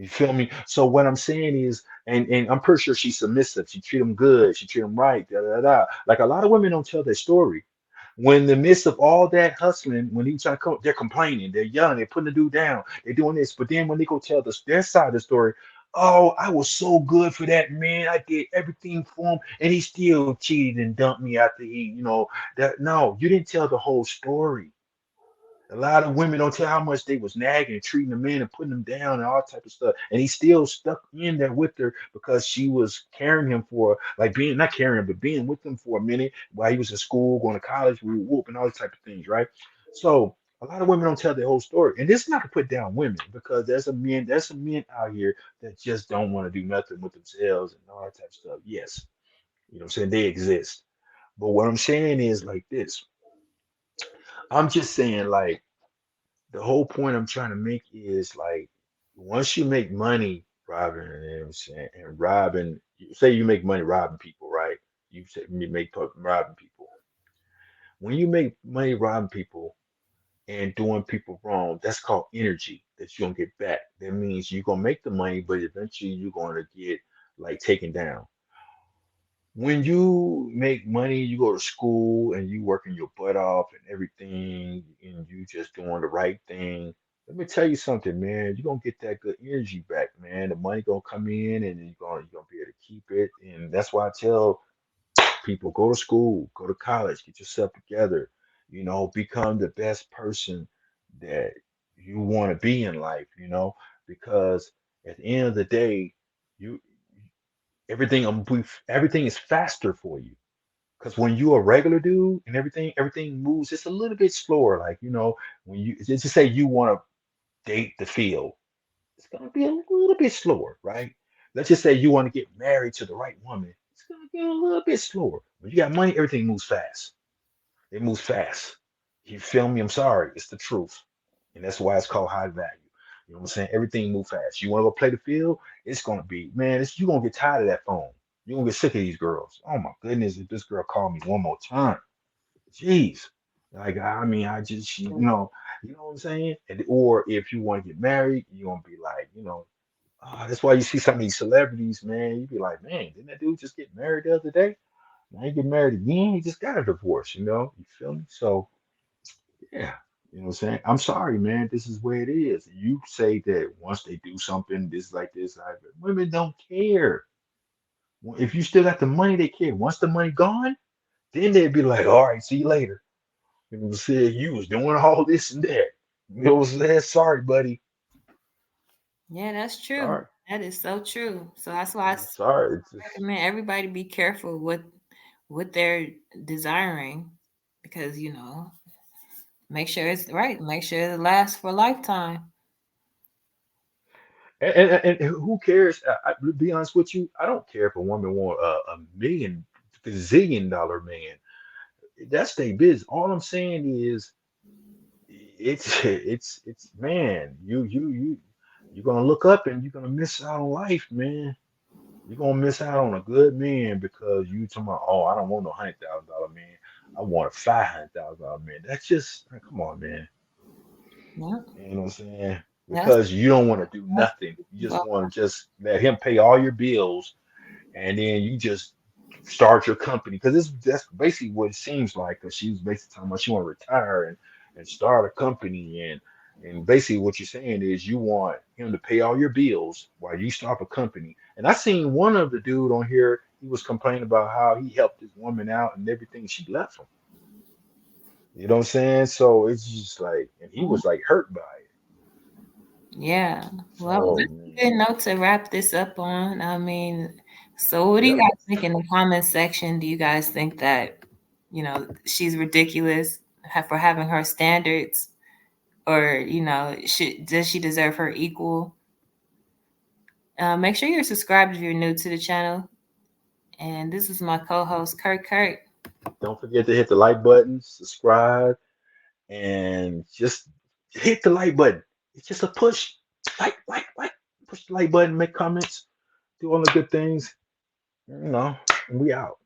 You feel me? So what I'm saying is, and I'm pretty sure she's submissive. She treat him good. She treat him right. Da, da, da. Like a lot of women don't tell their story. When in the midst of all that hustling, when he trying to come, they're complaining, they're yelling, they're putting the dude down, they're doing this. But then when they go tell their side of the story, oh, I was so good for that man. I did everything for him, and he still cheated and dumped me after that. No, you didn't tell the whole story. A lot of women don't tell how much they was nagging and treating the men and putting them down and all type of stuff. And he still stuck in there with her because she was carrying him for like being not carrying him, but being with him for a minute while he was in school, going to college, we whoop and all these type of things, right? So a lot of women don't tell their whole story. And this is not to put down women because there's some men out here that just don't want to do nothing with themselves and all that type of stuff. Yes, you know what I'm saying? They exist. But what I'm saying is like this. I'm just saying like the whole point I'm trying to make is like once you make money robbing, you know what I'm saying, and robbing, say you make money robbing people, right? You say you make robbing people. When you make money robbing people and doing people wrong, that's called energy that you're gonna get back. That means you're gonna make the money, but eventually you're gonna get like taken down. When you make money, you go to school and you working your butt off and everything, and you just doing the right thing. Let me tell you something, man. You're gonna get that good energy back, man. The money gonna come in, and you're gonna be able to keep it. And that's why I tell people, go to school, go to college, get yourself together. Become the best person that you want to be in life. Because at the end of the day, you everything is faster for you. Because when you're a regular dude and everything moves just a little bit slower. Like, when you just say you want to date the field, it's gonna be a little bit slower, right? Let's just say you want to get married to the right woman, it's gonna be a little bit slower. When you got money, everything moves fast. It moves fast. You feel me? I'm sorry. It's the truth. And that's why it's called high value. You know what I'm saying? Everything move fast. You want to go play the field? It's gonna be, man, you're gonna get tired of that phone. You're gonna get sick of these girls. Oh my goodness, if this girl called me one more time. Jeez. Like I mean, I just you know what I'm saying? Or if you want to get married, you're gonna be like, that's why you see some of these celebrities, man. You be like, man, didn't that dude just get married the other day? Now he get married again. He just got a divorce, you feel me? So yeah, you know what I'm saying? I'm sorry, man. This is where it is. You say that once they do something, this like this, women don't care. If you still got the money, they care. Once the money gone, then they'd be like, all right, see you later. You know what I'm saying? You was doing all this and that. You know what I'm saying? Sorry, buddy. Yeah, that's true. Sorry. That is so true. So that's why Sorry. It's just recommend everybody be careful what they're desiring, because make sure it's right. Make sure it lasts for a lifetime. and who cares? To be honest with you, I don't care if a woman want a million, gazillion dollar man. That's their business. All I'm saying is it's man, you're gonna look up and you're gonna miss out on life, man. You're gonna miss out on a good man because you talking about, oh, I don't want no $100,000 man. I want a $500,000 man. That's just come on, man. Yeah, You know what I'm saying? that's Because you don't want to do nothing. You just well, want to just let him pay all your bills, and then you just start your company. Because that's basically what it seems like. Because she was basically talking about she want to retire and start a company, and basically what you're saying is you want him to pay all your bills while you start a company. And I seen one of the dude on here. He was complaining about how he helped this woman out and everything. She left him. You know what I'm saying? So it's just like, and he was like hurt by it. yeah. Well, So that's a good man, note to wrap this up on. I mean, so what do you yep. guys think in the comment section? Do you guys think that, she's ridiculous for having her standards, or, does she deserve her equal? Make sure you're subscribed if you're new to the channel. And this is my co-host, Kurt. Don't forget to hit the like button, subscribe, and just hit the like button. It's just a push. Like. Push the like button, make comments, do all the good things. And we out.